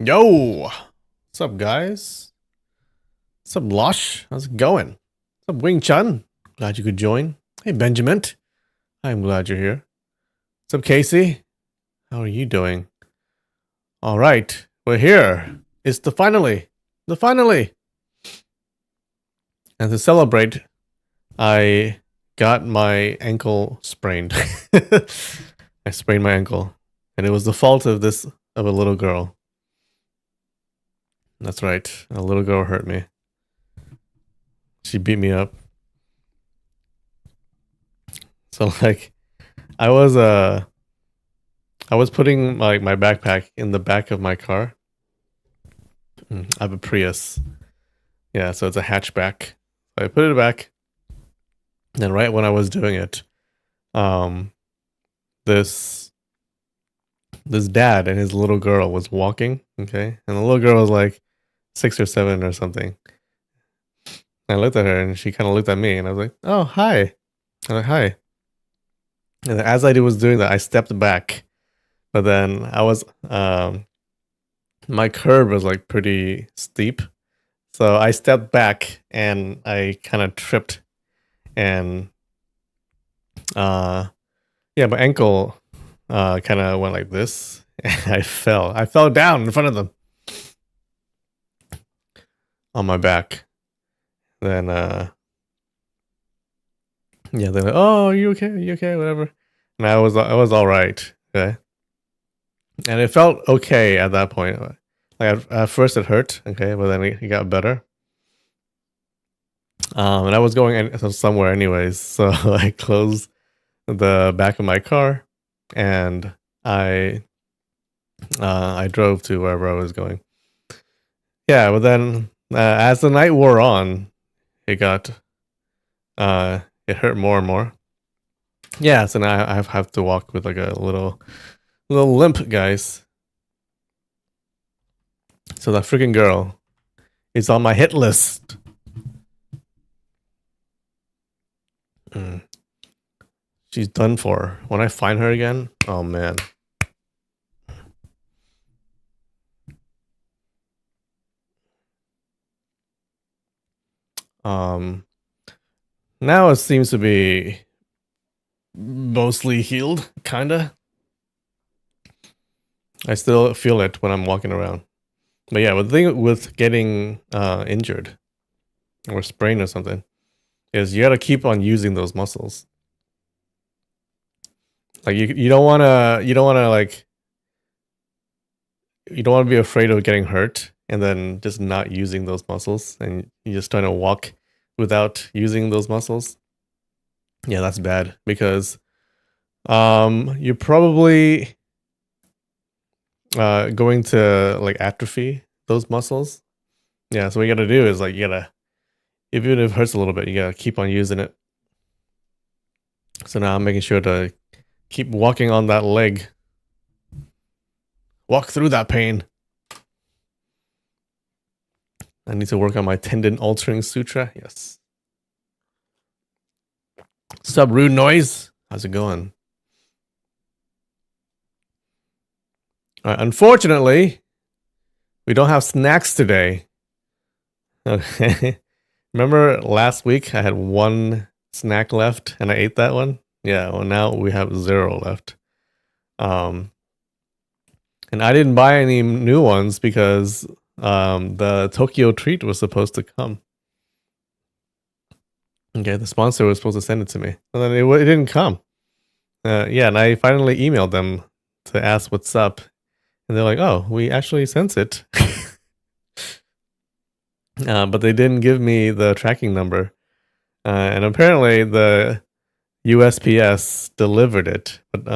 Yo, what's up, guys? What's up, Losh? How's it going? What's up, Wing Chun? Glad you could join. Hey, Benjamin. I'm glad you're here. What's up, Casey? How are you doing? All right, we're here. It's the finally. And to celebrate, I got my ankle sprained. I sprained my ankle, and it was the fault of a little girl. That's right, a little girl hurt me. She beat me up. So like I was I was putting my backpack in the back of my car. I have a Prius. Yeah, so it's a hatchback. I put it back. And right when I was doing it, um this this dad and his little girl was walking, okay? And the little girl was like 6 or 7 or something. And I looked at her and she kind of looked at me and I was like, "Oh, hi." I'm like, "Hi." And as I was doing that, I stepped back. But then my curb was like pretty steep. So I stepped back and I kind of tripped and uh yeah, my ankle kind of went like this and I fell. I fell down in front of them on my back. Then yeah, they're like, "Oh, are you okay? Are you okay? Whatever." And I was all right. Okay. And it felt okay at that point. Like at first it hurt, okay, but then it got better. And I was going somewhere anyways, so I closed the back of my car, and I drove to wherever I was going. Yeah, but then as the night wore on, it got it hurt more and more. Yeah, so now I have to walk with like a little limp, guys. So that freaking girl is on my hit list. She's done for. When I find her again, oh man. Now it seems to be mostly healed, kinda. I still feel it when I'm walking around. But yeah, the thing with getting injured or sprained or something is you gotta keep on using those muscles. Like you don't wanna like you don't wanna be afraid of getting hurt and then just not using those muscles and you're just trying to walk without using those muscles. Yeah, that's bad because you're probably going to like atrophy those muscles. Yeah, so what you gotta do is like you gotta, even if it hurts a little bit, you gotta keep on using it. So now I'm making sure to keep walking on that leg. Walk through that pain. I need to work on my tendon altering sutra. Yes. Sup, rude noise? How's it going? Unfortunately, we don't have snacks today. Okay. Remember last week I had one snack left and I ate that one? Yeah, well now we have 0 left. And I didn't buy any new ones because the Tokyo treat was supposed to come. Okay, the sponsor was supposed to send it to me. And then it didn't come. Yeah, and I finally emailed them to ask what's up. And they're like, "Oh, we actually sent it." But they didn't give me the tracking number. And apparently the USPS delivered it. But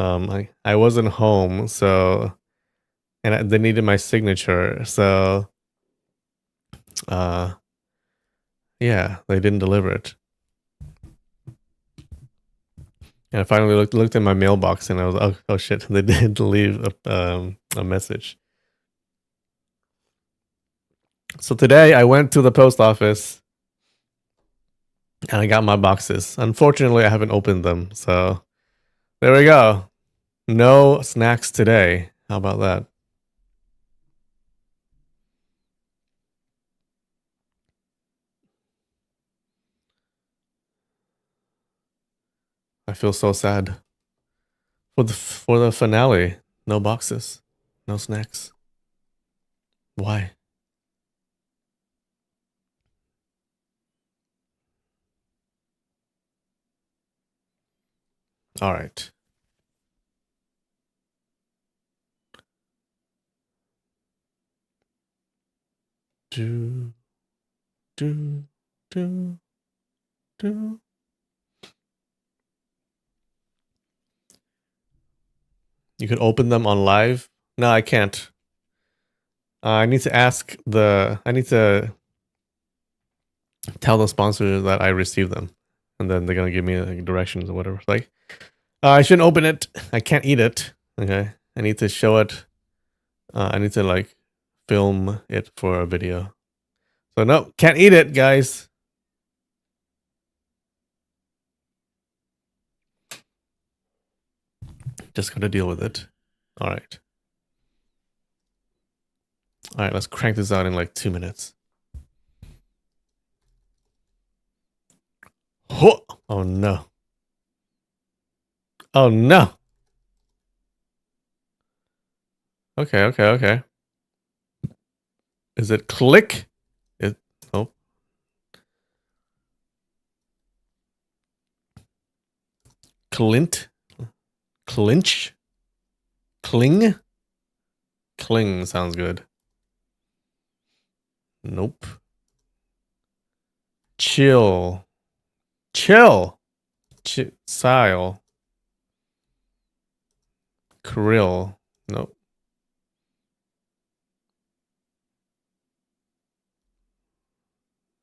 I wasn't home, so... And they needed my signature, so... yeah, they didn't deliver it. And I finally looked in my mailbox and I was like, oh shit, they did leave a message. So today I went to the post office and I got my boxes. Unfortunately, I haven't opened them. So there we go. No snacks today. How about that? feel so sad for the finale. No boxes, no snacks. Why? All right. Do do do do. You could open them on live. No, I can't. I need to ask the. I need to tell the sponsor that I received them, and then they're gonna give me like, directions or whatever. Like, I shouldn't open it. I can't eat it. Okay, I need to show it. I need to like film it for a video. So no, can't eat it, guys. Just gotta deal with it. All right. All right, let's crank this out in like 2 minutes. Oh no. Oh no. Okay, okay, okay. Is it click? It oh. Clint? Clinch? Cling? Cling sounds good. Nope. Chill. Chill. Sile. Krill. Nope.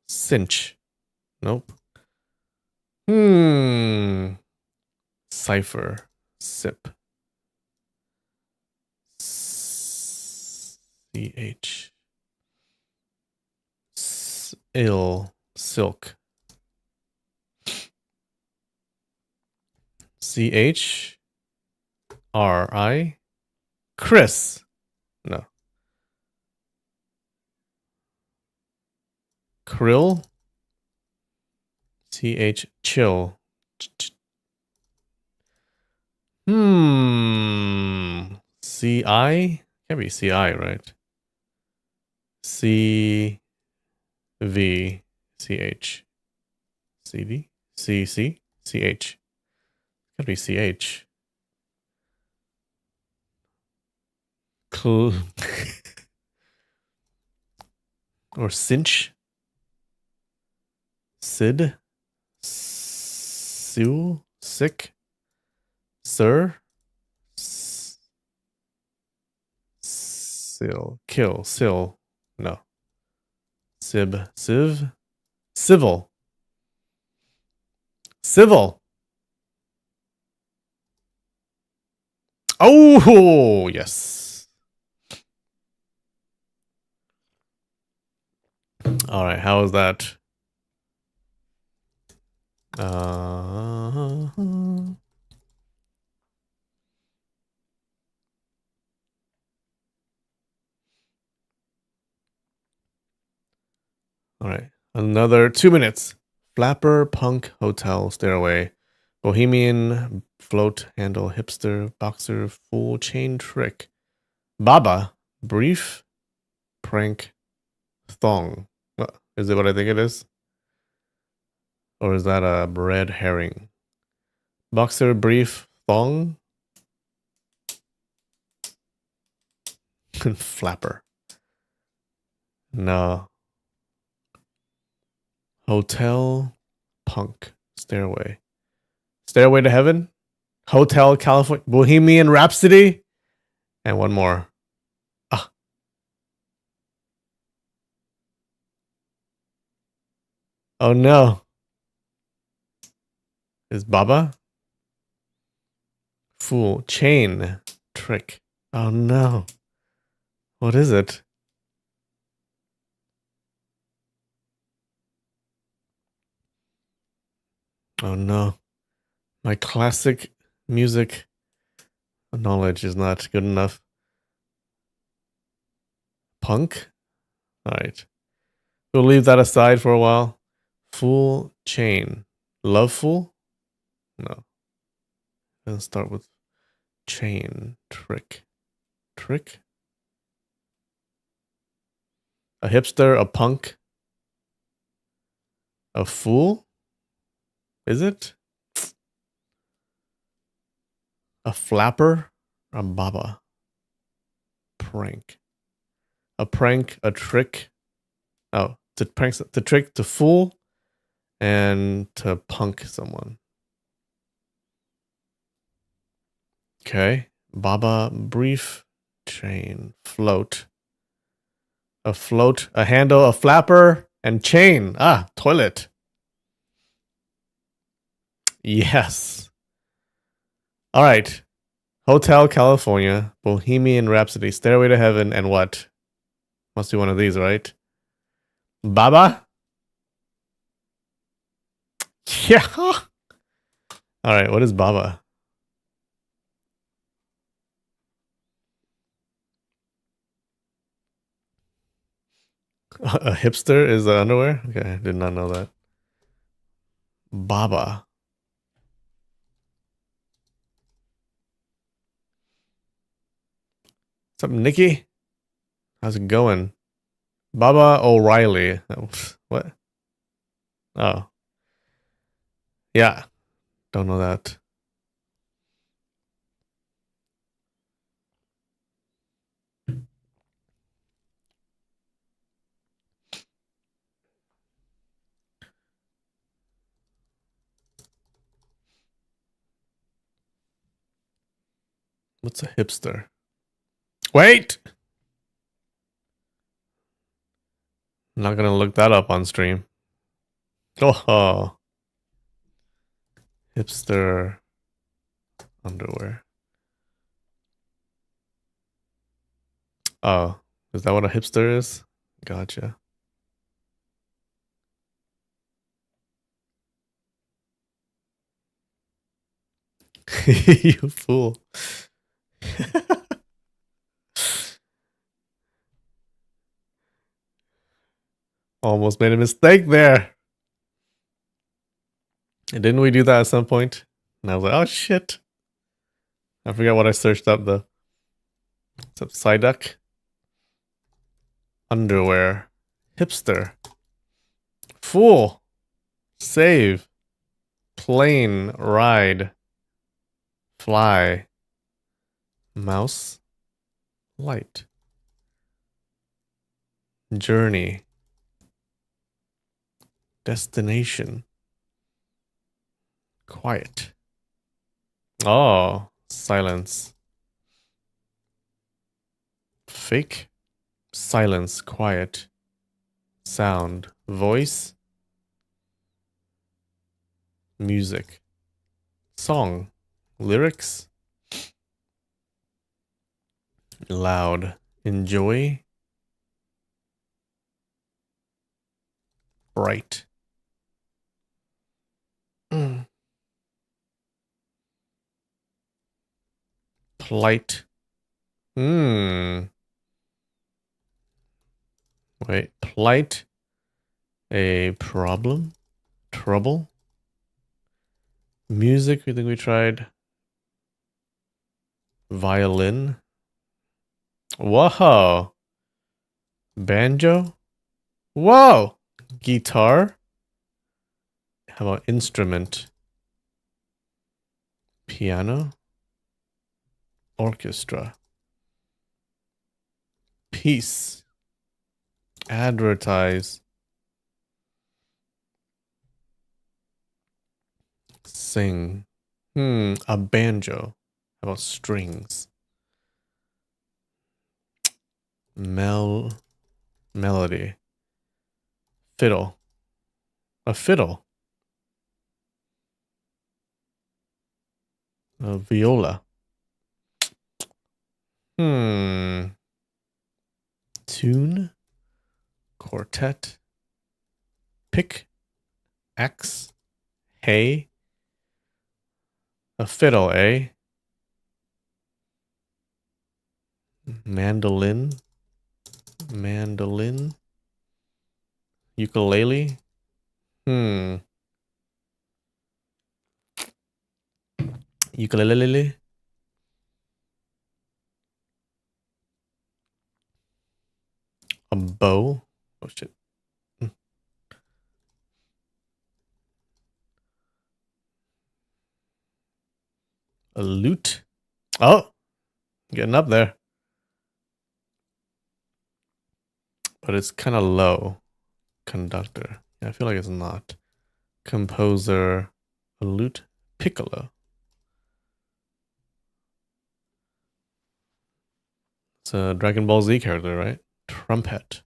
Cinch. Nope. Cipher. Sip. CH. Ill. Silk. CH. RI. Chris. No. Krill. CH. Chill. CI? Can't be CI, right? CV. CH. CD? CC? CH. Gotta be CH. Or cinch? Sid? Sue? Sick? Sir? Sill. Kill. Sill. No. Sib. Civ? Civil. Civil. Oh, yes. All right. How is that? All right. Another 2 minutes. Flapper, punk, hotel, stairway, bohemian, float, handle, hipster, boxer, fool, chain, trick, baba, brief, prank, thong. Is it what I think it is? Or is that a red herring? Boxer, brief, thong, flapper. No. Hotel, punk, stairway. Stairway to Heaven, Hotel California, Bohemian Rhapsody, and one more. Ah. Oh no. Is Baba? Fool, chain, trick. Oh no. What is it? Oh no. My classic music knowledge is not good enough. Punk? Alright. We'll leave that aside for a while. Fool, chain. Love Fool? No. Let's start with chain. Trick. Trick? A hipster, a punk, a fool? Is it? A flapper? A baba? Prank. A prank, a trick. Oh, to prank, to trick, to fool, and to punk someone. Okay. Baba, brief, chain, float. A float, a handle, a flapper, and chain. Ah, toilet. Yes. All right. Hotel California, Bohemian Rhapsody, Stairway to Heaven, and what? Must be one of these, right? Baba? Yeah. All right. What is Baba? A hipster is underwear? Okay, I did not know that. Baba. What's up, Nikki? How's it going? Baba O'Reilly. What? Oh. Yeah. Don't know that. What's a hipster? Wait! I'm not gonna look that up on stream. Oh. Hipster underwear. Oh. Is that what a hipster is? Gotcha. You fool. Almost made a mistake there. And didn't we do that at some point? And I was like, oh shit. I forgot what I searched up though. What's up, Psyduck? Underwear. Hipster. Fool. Save. Plane. Ride. Fly. Mouse. Light. Journey. Destination. Quiet. Oh, silence. Fake. Silence. Quiet. Sound. Voice. Music. Song. Lyrics. Loud. Enjoy. Bright. Plight. Wait. Plight. A problem. Trouble. Music. We think we tried. Violin. Whoa. Banjo. Whoa. Guitar. How about instrument? Piano. Orchestra. Peace. Advertise. Sing. A banjo. How about strings? Melody. Fiddle. A fiddle. A viola. Tune. Quartet. Pick. Axe. Hay. A fiddle, eh? Mandolin. Mandolin. Ukulele. Ukulele. A bow. Oh shit. A lute. Oh, getting up there. But it's kind of low. Conductor. Yeah, I feel like it's not. Composer. A lute. Piccolo. It's a Dragon Ball Z character, right? Trumpet.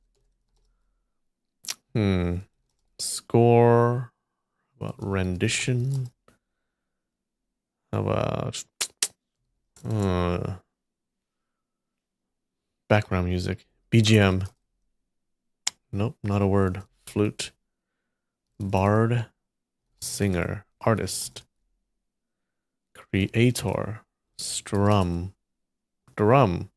Score. How about rendition? How about background music? BGM. Nope, not a word. Flute. Bard. Singer. Artist. Creator. Strum. Drum.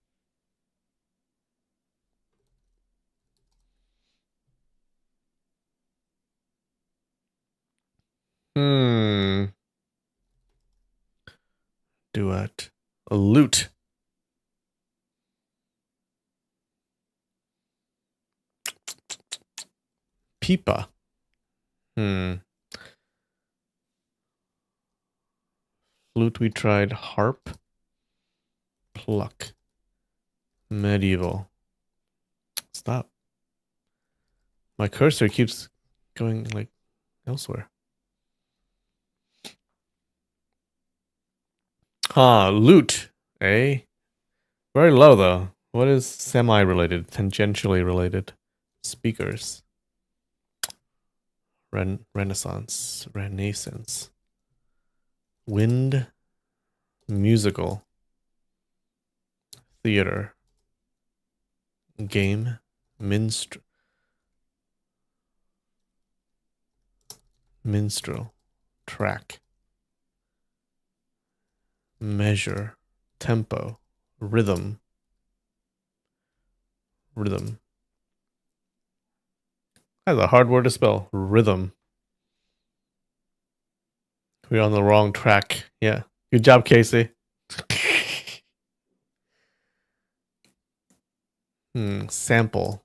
Duet. A lute. Pipa. Flute we tried. Harp. Pluck. Medieval. Stop. My cursor keeps going like elsewhere. Lute. Eh? Very low though. What is semi-related? Tangentially related. Speakers. Renaissance. Renaissance. Wind. Musical. Theater. Game. Minstrel. Track. Measure. Tempo. Rhythm. That's a hard word to spell. Rhythm. We're on the wrong track. Yeah. Good job, Casey. Sample.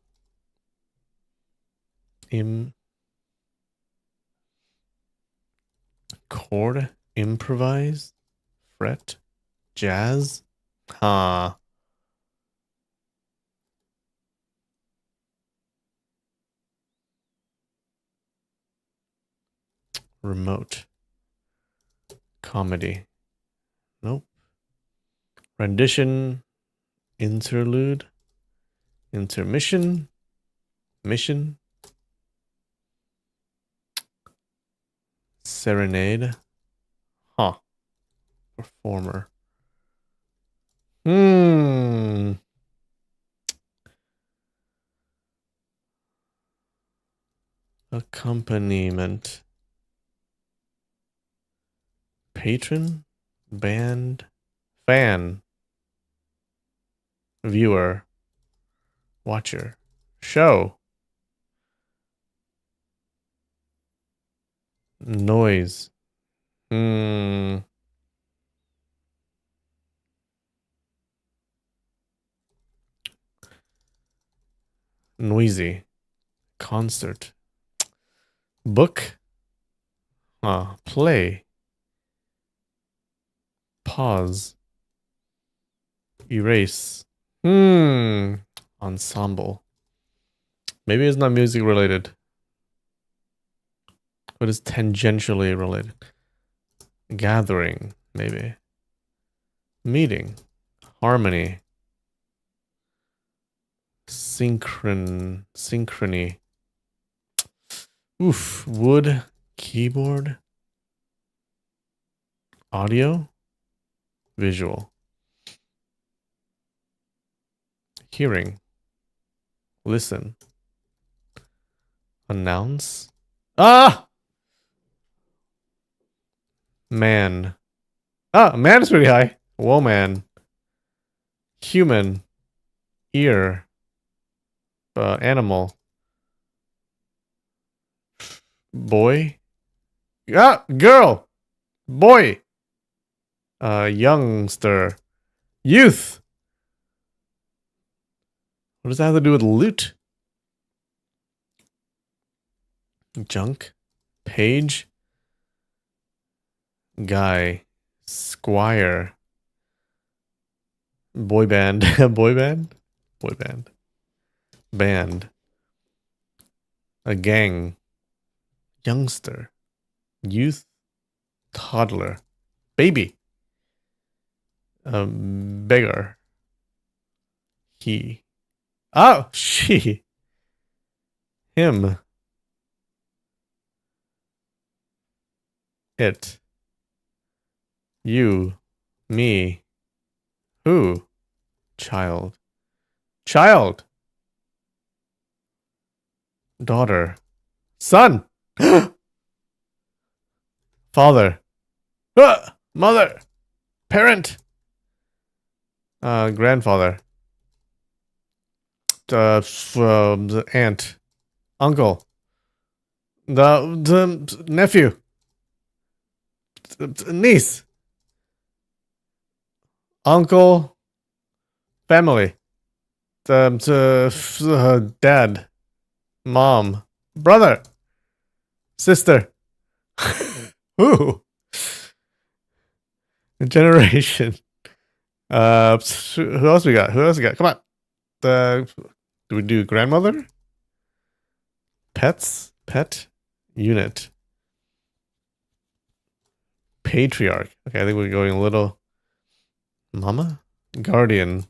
Chord. Improvise. Fret. Jazz. Remote. Comedy. Nope. Rendition. Interlude. Intermission. Mission. Serenade. Performer. Accompaniment. Patron. Band. Fan. Viewer. Watcher. Show. Noise. Noisy. Concert. Book. Play. Pause. Erase. Ensemble. Maybe it's not music related. But it's tangentially related. Gathering, maybe. Meeting. Harmony. Synchrony. Wood. Keyboard. Audio. Visual. Hearing. Listen. Announce. Man. Man is pretty high. Woman. Human. Ear. Animal. Boy. Girl. Boy. Youngster. Youth. What does that have to do with loot? Junk. Page. Guy. Squire. Boy band. Boy band? Boy band. Band. A gang. Youngster. Youth. Toddler. Baby. Beggar. He. Oh, she. Him. It. You. Me. Who? Child. Child. Daughter. Son. Father. Mother. Parent. Grandfather. The aunt. Uncle. The nephew. Niece. Uncle. Family. Dad. Mom. Brother. Sister. Ooh. Generation. Who else we got? Who else we got? Come on. Do we do grandmother? Pets? Pet? Unit. Patriarch. Okay, I think we're going a little. Mama? Guardian.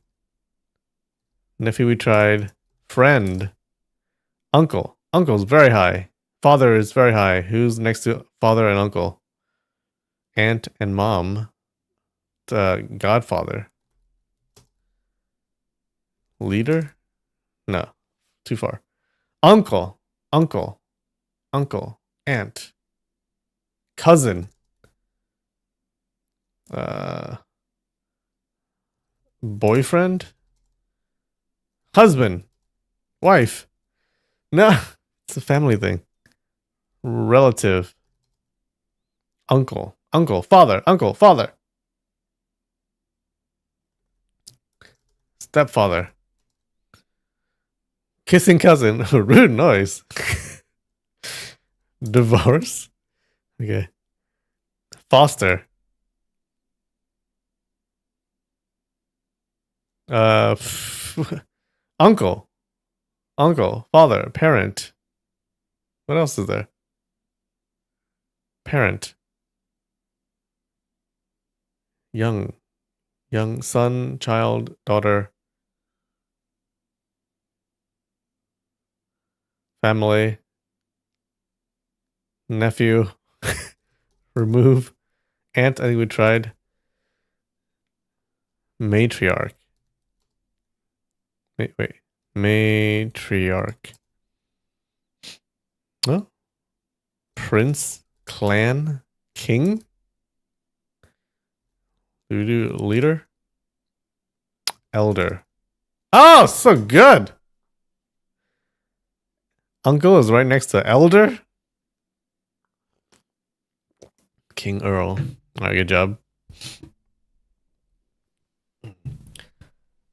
Nephew we tried. Friend. Uncle. Uncle's very high. Father is very high. Who's next to father and uncle? Aunt and mom. Godfather. Leader? No. Too far. Uncle. Uncle. Uncle. Aunt. Cousin. Boyfriend? Husband. Wife. No. It's a family thing. Relative. Uncle. Uncle. Father. Uncle. Father. Stepfather. Kissing cousin. Rude noise. Divorce. Okay. Foster. Uncle. Uncle. Father. Parent. What else is there? Parent. Young. Young son, child, daughter. Family. Nephew. Remove. Aunt, I think we tried. Matriarch. Wait. Matriarch. Oh. Prince. Clan. King. Do we do leader? Elder. Oh, so good. Uncle is right next to elder. King Earl. All right, good job.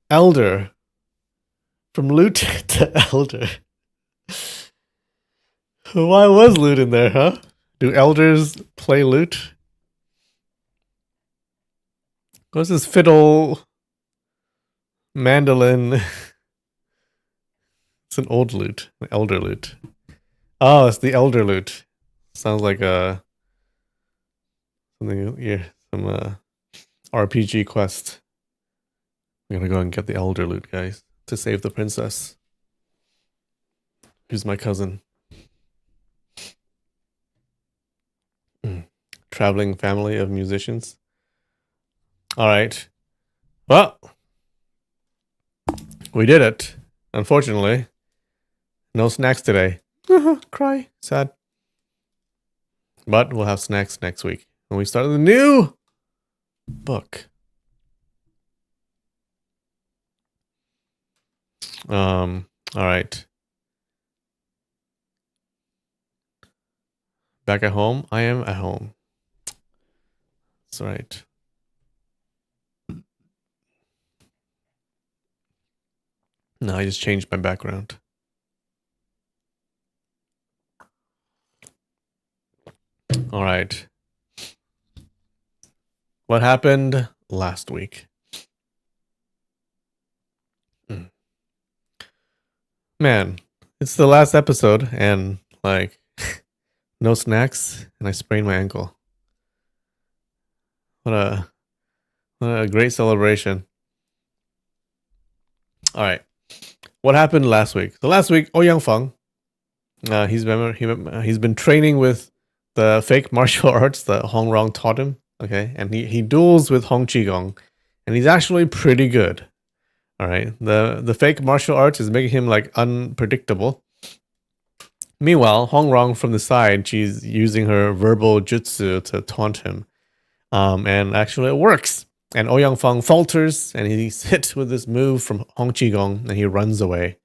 Elder. From lute to elder. Why was lute in there, huh? Do elders play lute? What's this fiddle? Mandolin. It's an old lute. An elder lute. Oh, it's the elder lute. Sounds like something, yeah, some RPG quest. I'm gonna go and get the elder lute, guys, to save the princess. Who's my cousin? Traveling family of musicians. All right. Well, we did it. Unfortunately, no snacks today. Cry. Sad. But we'll have snacks next week when we start the new book. All right. Back at home. I am at home. That's right. No, I just changed my background. All right. What happened last week? Man, it's the last episode and like no snacks and I sprained my ankle. What a great celebration. All right. What happened last week? So last week, Ouyang Feng, he's been training with the fake martial arts that Hong Rong taught him. Okay, and he duels with Hong Qigong, and he's actually pretty good. All right, the fake martial arts is making him like unpredictable. Meanwhile, Hong Rong from the side, she's using her verbal jutsu to taunt him, and actually it works. And Ouyang Feng falters, and he's hit with this move from Hong Qigong, and he runs away.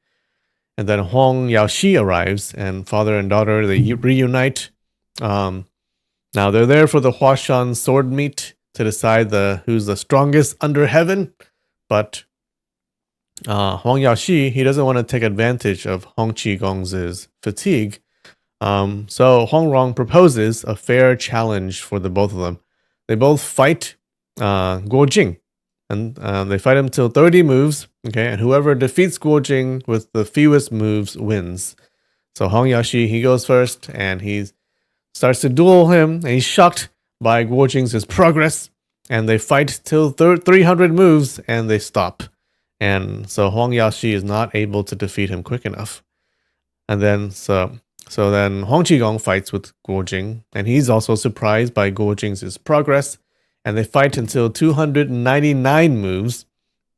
And then Hong Yaoxi arrives, and father and daughter they reunite. Now they're there for the Huashan sword meet to decide who's the strongest under heaven. But Hong Yaoxi he doesn't want to take advantage of Hong Qigong's fatigue. So Hong Rong proposes a fair challenge for the both of them. They both fight Guo Jing, and they fight him till 30 moves. Okay, and whoever defeats Guo Jing with the fewest moves wins. So Hong Yaoxi he goes first, and he starts to duel him, and he's shocked by Guo Jing's progress. And they fight till 300 moves, and they stop. And so Hong Yaoxi is not able to defeat him quick enough. And then so then Hong Qigong fights with Guo Jing, and he's also surprised by Guo Jing's progress. And they fight until 299 moves.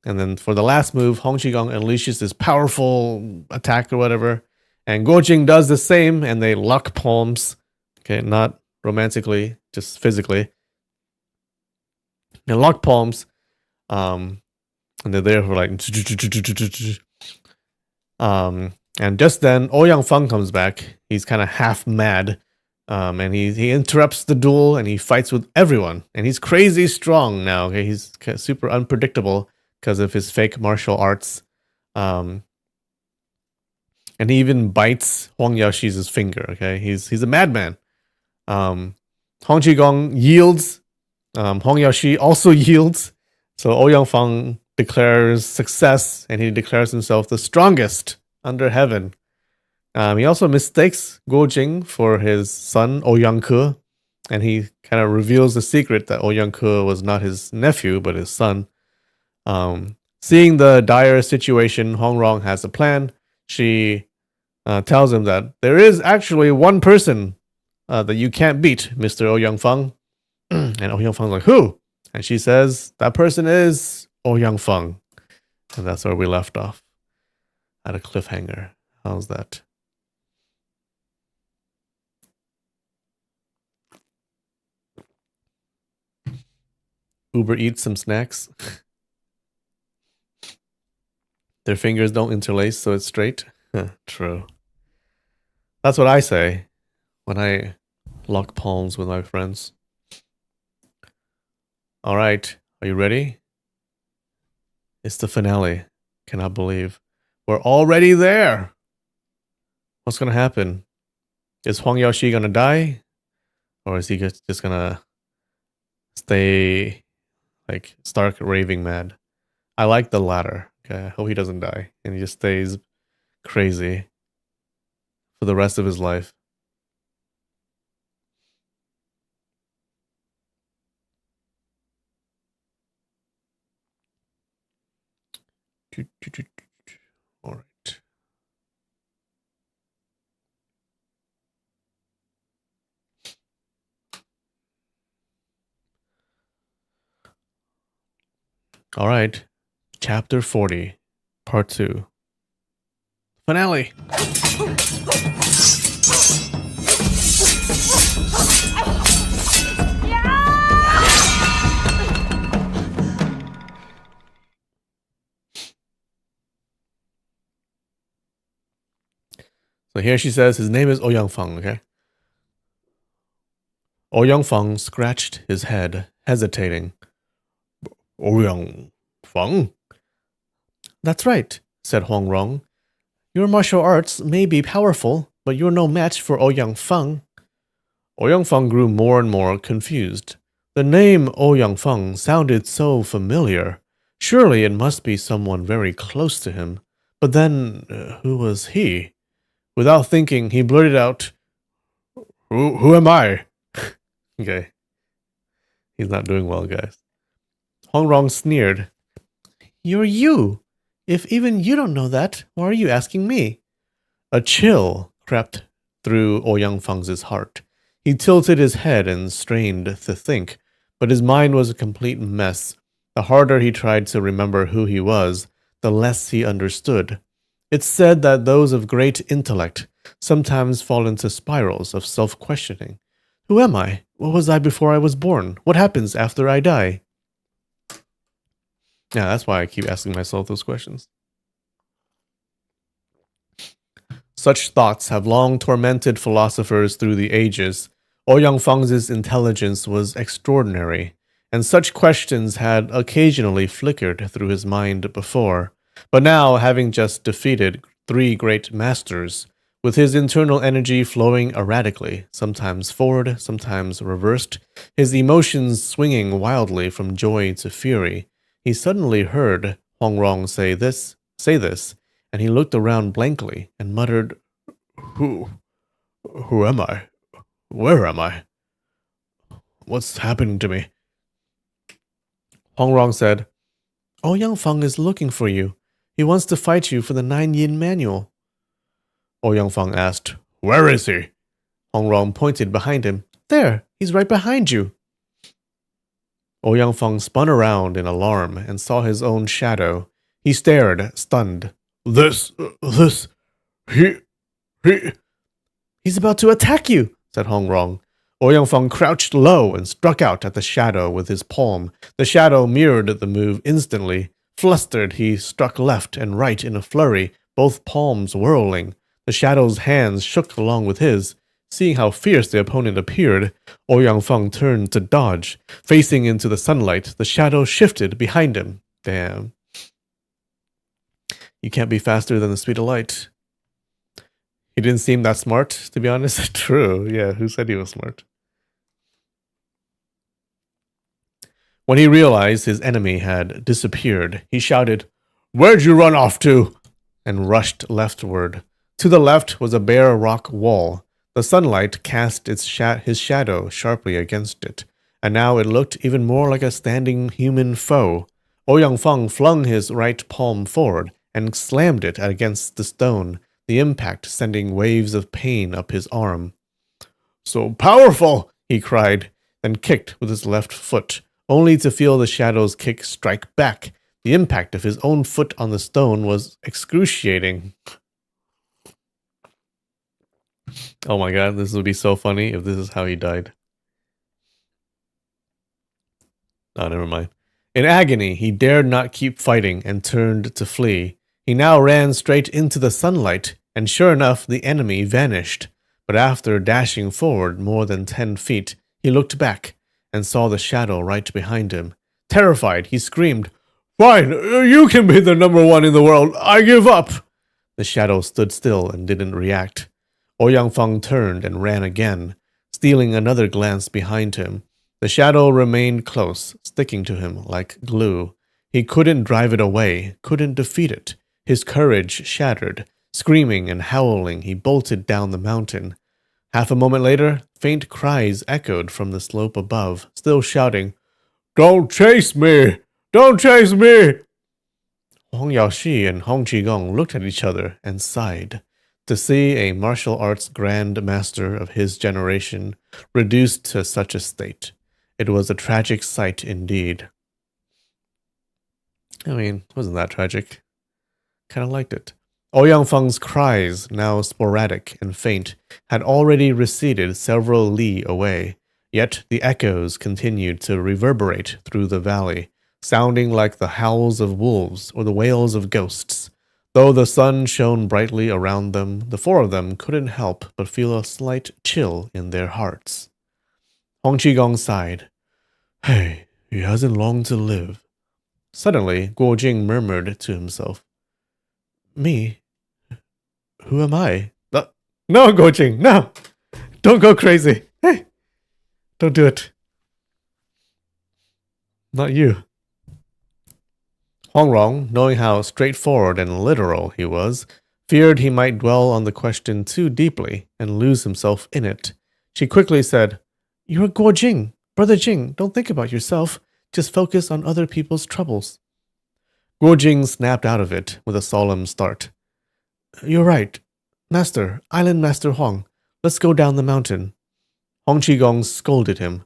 And then for the last move, Hong Qigong unleashes this powerful attack or whatever. And Guo Jing does the same, and they lock palms. Okay, not romantically, just physically. They lock palms. And they're there for like and just then Ouyang Feng comes back. He's kind of half mad. And he interrupts the duel and he fights with everyone. And he's crazy strong now. Okay, he's super unpredictable because of his fake martial arts. And he even bites Hong Yaoxi's finger. Okay, he's a madman. Hong Qigong yields. Hong Yaoxi also yields. So Ouyang Feng declares success, and he declares himself the strongest under heaven. He also mistakes Guo Jing for his son Ouyang Ke, and he kind of reveals the secret that Ouyang Ke was not his nephew but his son. Seeing the dire situation, Hong Rong has a plan. She tells him that there is actually one person that you can't beat, Mr. Ouyang Feng. And Ouyang Feng's like, who? And she says, that person is Ouyang Feng. And that's where we left off. At a cliffhanger. How's that? Uber eats some snacks. Their fingers don't interlace, so it's straight. True. That's what I say when I lock palms with my friends. All right, are you ready? It's the finale. Cannot believe we're already there. What's gonna happen? Is Huang Yaoxi gonna die, or is he just gonna stay like stark raving mad? I like the latter. Okay, I hope he doesn't die and he just stays crazy for the rest of his life. All right. All right. Chapter 40, Part 2. Finale. So here she says his name is Ouyang Feng, okay? Ouyang Feng scratched his head, hesitating. Ouyang Feng? That's right. said Huang Rong. Your martial arts may be powerful, but you're no match for Ouyang Feng. Ouyang Feng grew more and more confused. The name Ouyang Feng sounded so familiar. Surely it must be someone very close to him. But then, who was he? Without thinking, he blurted out, Who am I? Okay. He's not doing well, guys. Huang Rong sneered. You're you. If even you don't know that, why are you asking me? A chill crept through Ouyang Feng's heart. He tilted his head and strained to think, but his mind was a complete mess. The harder he tried to remember who he was, the less he understood. It's said that those of great intellect sometimes fall into spirals of self-questioning. Who am I? What was I before I was born? What happens after I die? Yeah, that's why I keep asking myself those questions. Such thoughts have long tormented philosophers through the ages. Ouyang Feng's intelligence was extraordinary, and such questions had occasionally flickered through his mind before. But now, having just defeated 3 great masters, with his internal energy flowing erratically, sometimes forward, sometimes reversed, his emotions swinging wildly from joy to fury, he suddenly heard Huang Rong say this, and he looked around blankly and muttered, Who am I? Where am I? What's happening to me? Huang Rong said, Ouyang Feng is looking for you. He wants to fight you for the 9 yin manual. Ouyang Feng asked, Where is he? Huang Rong pointed behind him. There, he's right behind you. Ouyang Feng spun around in alarm and saw his own shadow. He stared, stunned. He... He's about to attack you, said Huang Rong. Ouyang Feng crouched low and struck out at the shadow with his palm. The shadow mirrored the move instantly. Flustered, he struck left and right in a flurry, both palms whirling. The shadow's hands shook along with his. Seeing how fierce the opponent appeared, Ouyang Feng turned to dodge. Facing into the sunlight, the shadow shifted behind him. Damn. You can't be faster than the speed of light. He didn't seem that smart, to be honest. True, yeah, who said he was smart? When he realized his enemy had disappeared, he shouted, Where'd you run off to? And rushed leftward. To the left was a bare rock wall. The sunlight cast his shadow sharply against it, and now it looked even more like a standing human foe. Ouyang Feng flung his right palm forward and slammed it against the stone, the impact sending waves of pain up his arm. So powerful, he cried, then kicked with his left foot, only to feel the shadow's kick strike back. The impact of his own foot on the stone was excruciating. Oh my god, this would be so funny if this is how he died. Oh, never mind. In agony, he dared not keep fighting and turned to flee. He now ran straight into the sunlight, and sure enough, the enemy vanished. But after dashing forward more than 10 feet, he looked back and saw the shadow right behind him. Terrified, he screamed, Fine, you can be the number 1 in the world. I give up. The shadow stood still and didn't react. Ouyang Feng turned and ran again, stealing another glance behind him. The shadow remained close, sticking to him like glue. He couldn't drive it away, couldn't defeat it. His courage shattered. Screaming and howling, he bolted down the mountain. Half a moment later, faint cries echoed from the slope above, still shouting, Don't chase me! Don't chase me! Huang Yaoshi and Hong Qigong looked at each other and sighed. To see a martial arts grand master of his generation reduced to such a state, it was a tragic sight indeed. I mean, it wasn't that tragic. Kind of liked it. Ouyang Feng's cries, now sporadic and faint, had already receded several li away, yet the echoes continued to reverberate through the valley, sounding like the howls of wolves or the wails of ghosts. Though the sun shone brightly around them, the 4 of them couldn't help but feel a slight chill in their hearts. Hong Qigong sighed. Hey, he hasn't long to live. Suddenly, Guo Jing murmured to himself, Me? Who am I? No, Gojing, no! Don't go crazy. Hey, don't do it. Not you. Huang Rong, knowing how straightforward and literal he was, feared he might dwell on the question too deeply and lose himself in it. She quickly said, You're Guo Jing. Brother Jing, don't think about yourself. Just focus on other people's troubles. Guo Jing snapped out of it with a solemn start. You're right. Master, Island Master Huang, let's go down the mountain. Hong Qigong scolded him.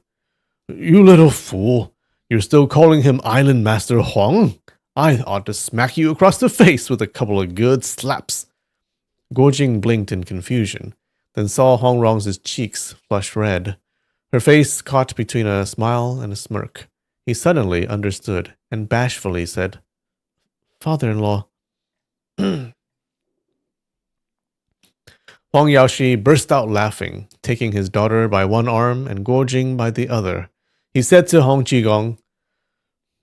You little fool. You're still calling him Island Master Huang? I ought to smack you across the face with a couple of good slaps. Guo Jing blinked in confusion, then saw Hong Rong's cheeks flush red. Her face caught between a smile and a smirk. He suddenly understood and bashfully said, Father-in-law. Huang Yaoshi burst out laughing, taking his daughter by one arm and Guo Jing by the other. He said to Hong Qigong,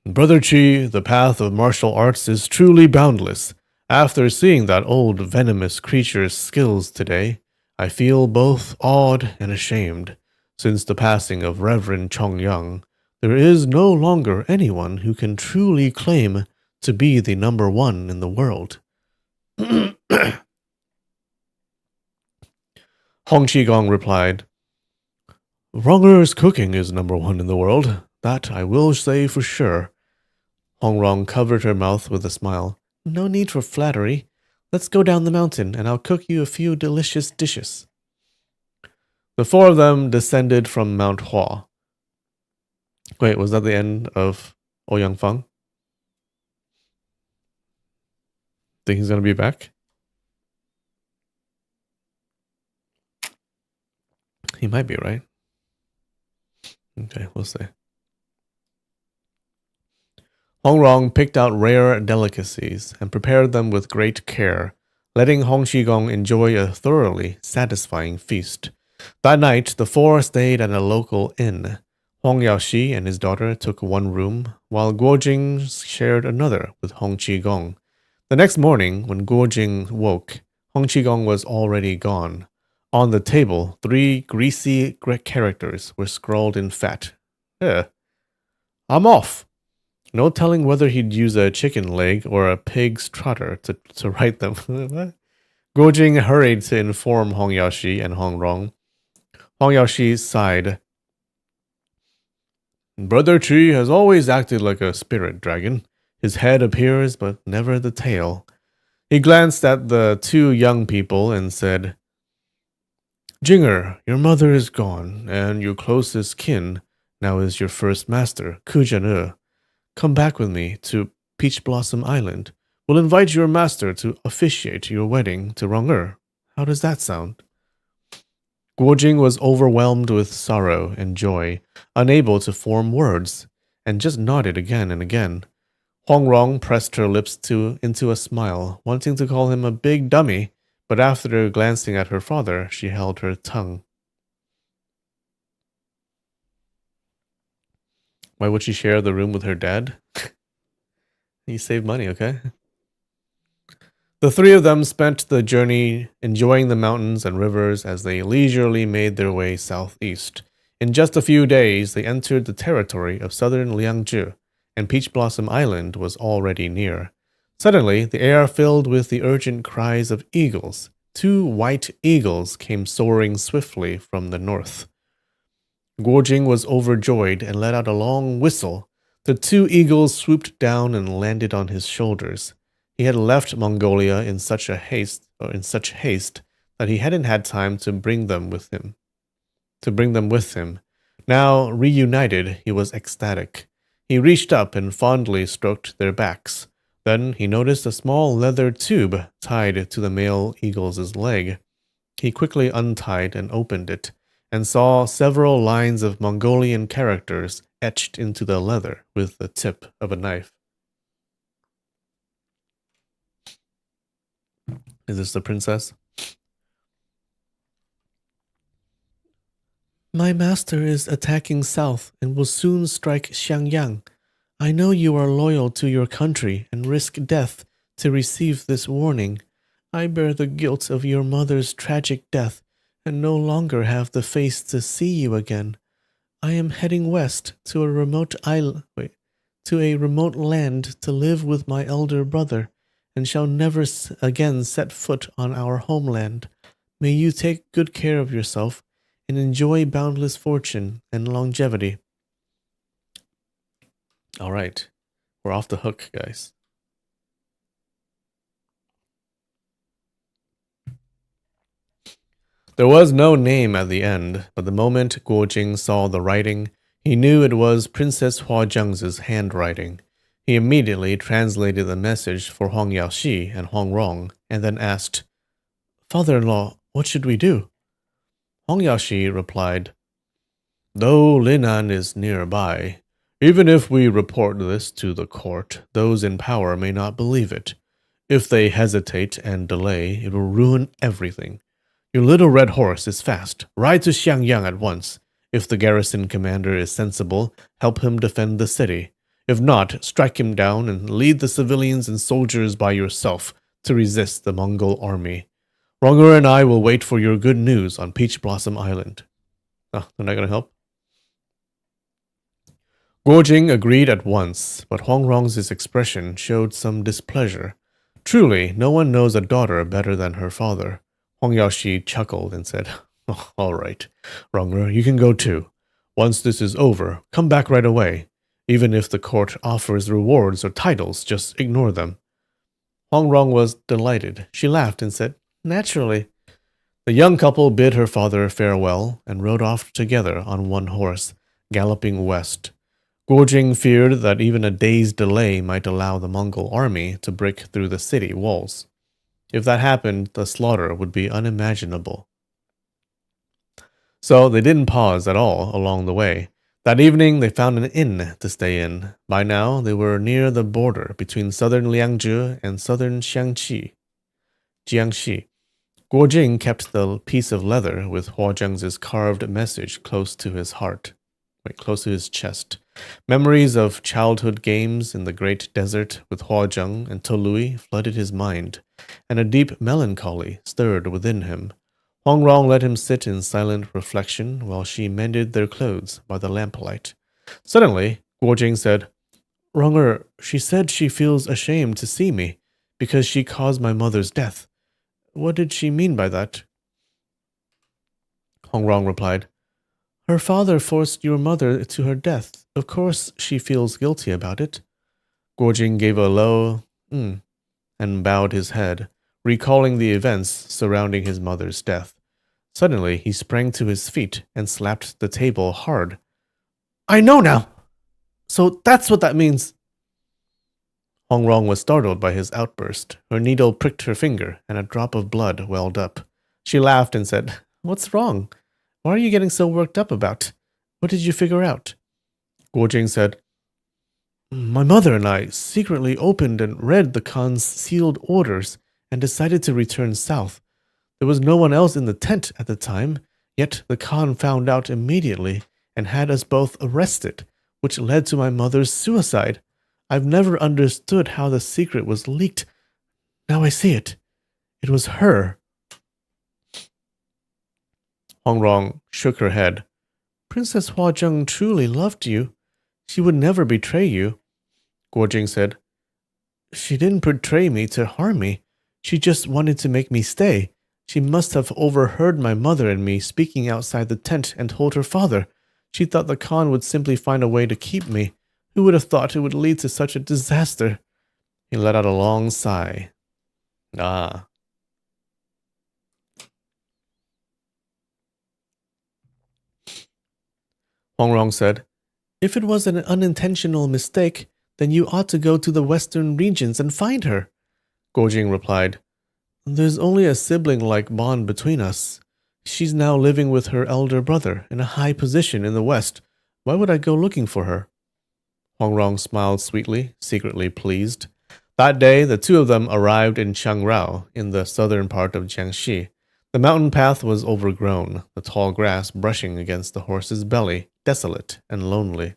Brother Qi, the path of martial arts is truly boundless. After seeing that old venomous creature's skills today, I feel both awed and ashamed. Since the passing of Reverend Chongyang, there is no longer anyone who can truly claim to be the number one in the world. Hong Qigong replied, Ronger's cooking is number one in the world. That I will say for sure. Hong Rong covered her mouth with a smile. No need for flattery. Let's go down the mountain and I'll cook you a few delicious dishes. The four of them descended from Mount Hua. Wait, was that the end of Ouyang Fang? Think he's going to be back? He might be, right? Okay, we'll see. Hong Rong picked out rare delicacies and prepared them with great care, letting Hong Qigong enjoy a thoroughly satisfying feast. That night, the four stayed at a local inn. Hong Yaoshi and his daughter took one room, while Guo Jing shared another with Hong Qigong. The next morning, when Guo Jing woke, Hong Qigong was already gone. On the table, 3 greasy characters were scrawled in fat. I'm off. No telling whether he'd use a chicken leg or a pig's trotter to write them. Guo Jing hurried to inform Hong Yaoshi and Hong Rong. Hong Yaoshi sighed. Brother Qi has always acted like a spirit dragon. His head appears, but never the tail. He glanced at the 2 young people and said, Jinger, your mother is gone, and your closest kin now is your first master, Ku Zhen-e. Come back with me to Peach Blossom Island. We'll invite your master to officiate your wedding to Rong-er. How does that sound? Guo Jing was overwhelmed with sorrow and joy, unable to form words, and just nodded again and again. Hong Rong pressed her lips into a smile, wanting to call him a big dummy, but after glancing at her father, she held her tongue. Why would she share the room with her dad? You save money, okay? The 3 of them spent the journey enjoying the mountains and rivers as they leisurely made their way southeast. In just a few days, they entered the territory of southern Liangzhi, and Peach Blossom Island was already near. Suddenly, the air filled with the urgent cries of eagles. 2 white eagles came soaring swiftly from the north. Guo Jing was overjoyed and let out a long whistle. The 2 eagles swooped down and landed on his shoulders. He had left Mongolia in such haste that he hadn't had time to bring them with him. Now, reunited, he was ecstatic. He reached up and fondly stroked their backs. Then he noticed a small leather tube tied to the male eagle's leg. He quickly untied and opened it, and saw several lines of Mongolian characters etched into the leather with the tip of a knife. Is this the princess? My master is attacking south and will soon strike Xiangyang. I know you are loyal to your country and risk death to receive this warning. I bear the guilt of your mother's tragic death and no longer have the face to see you again. I am heading west to a remote to a remote land to live with my elder brother, and shall never again set foot on our homeland. May you take good care of yourself and enjoy boundless fortune and longevity. All right, we're off the hook, guys. There was no name at the end, but the moment Guo Jing saw the writing, he knew it was Princess Huazhang's handwriting. He immediately translated the message for Huang Yaoxi and Huang Rong, and then asked, "Father-in-law, what should we do?" Huang Yaoxi replied, "Though Linan is nearby, even if we report this to the court, those in power may not believe it. If they hesitate and delay, it will ruin everything. Your little red horse is fast. Ride to Xiangyang at once. If the garrison commander is sensible, help him defend the city. If not, strike him down and lead the civilians and soldiers by yourself to resist the Mongol army. Ronger and I will wait for your good news on Peach Blossom Island." Oh, they're not going to help? Guo Jing agreed at once, but Huang Rong's expression showed some displeasure. Truly, no one knows a daughter better than her father. Huang Yaoxi chuckled and said, "Oh, all right, Ronger, you can go too. Once this is over, come back right away. Even if the court offers rewards or titles, just ignore them." Huang Rong was delighted. She laughed and said, "Naturally." The young couple bid her father farewell and rode off together on one horse, galloping west. Guo Jing feared that even a day's delay might allow the Mongol army to break through the city walls. If that happened, the slaughter would be unimaginable. So they didn't pause at all along the way. That evening, they found an inn to stay in. By now, they were near the border between southern Liangzhi and southern Jiangxi. Guo Jing kept the piece of leather with Huazhang's carved message close to his chest. Memories of childhood games in the great desert with Huazhang and Tolui flooded his mind, and a deep melancholy stirred within him. Huang Rong let him sit in silent reflection while she mended their clothes by the lamplight. Suddenly, Guo Jing said, "Ronger, she said she feels ashamed to see me because she caused my mother's death. What did she mean by that?" Huang Rong replied, "Her father forced your mother to her death. Of course she feels guilty about it." Guo Jing gave a low and bowed his head, recalling the events surrounding his mother's death. Suddenly, he sprang to his feet and slapped the table hard. "I know now! So that's what that means!" Huang Rong was startled by his outburst. Her needle pricked her finger, and a drop of blood welled up. She laughed and said, "What's wrong? What are you getting so worked up about? What did you figure out?" Guo Jing said, "My mother and I secretly opened and read the Khan's sealed orders and decided to return south. There was no one else in the tent at the time, yet the Khan found out immediately and had us both arrested, which led to my mother's suicide. I've never understood how the secret was leaked. Now I see it. It was her." Huang Rong shook her head. "Princess Huazhang truly loved you. She would never betray you." Guo Jing said, "She didn't betray me to harm me. She just wanted to make me stay. She must have overheard my mother and me speaking outside the tent and told her father. She thought the Khan would simply find a way to keep me. Who would have thought it would lead to such a disaster?" He let out a long sigh. Ah. Huang Rong said, "If it was an unintentional mistake, then you ought to go to the western regions and find her." Guo Jing replied, "There's only a sibling-like bond between us. She's now living with her elder brother in a high position in the west. Why would I go looking for her?" Huang Rong smiled sweetly, secretly pleased. That day, the two of them arrived in Changrao, in the southern part of Jiangxi. The mountain path was overgrown, the tall grass brushing against the horse's belly, desolate and lonely.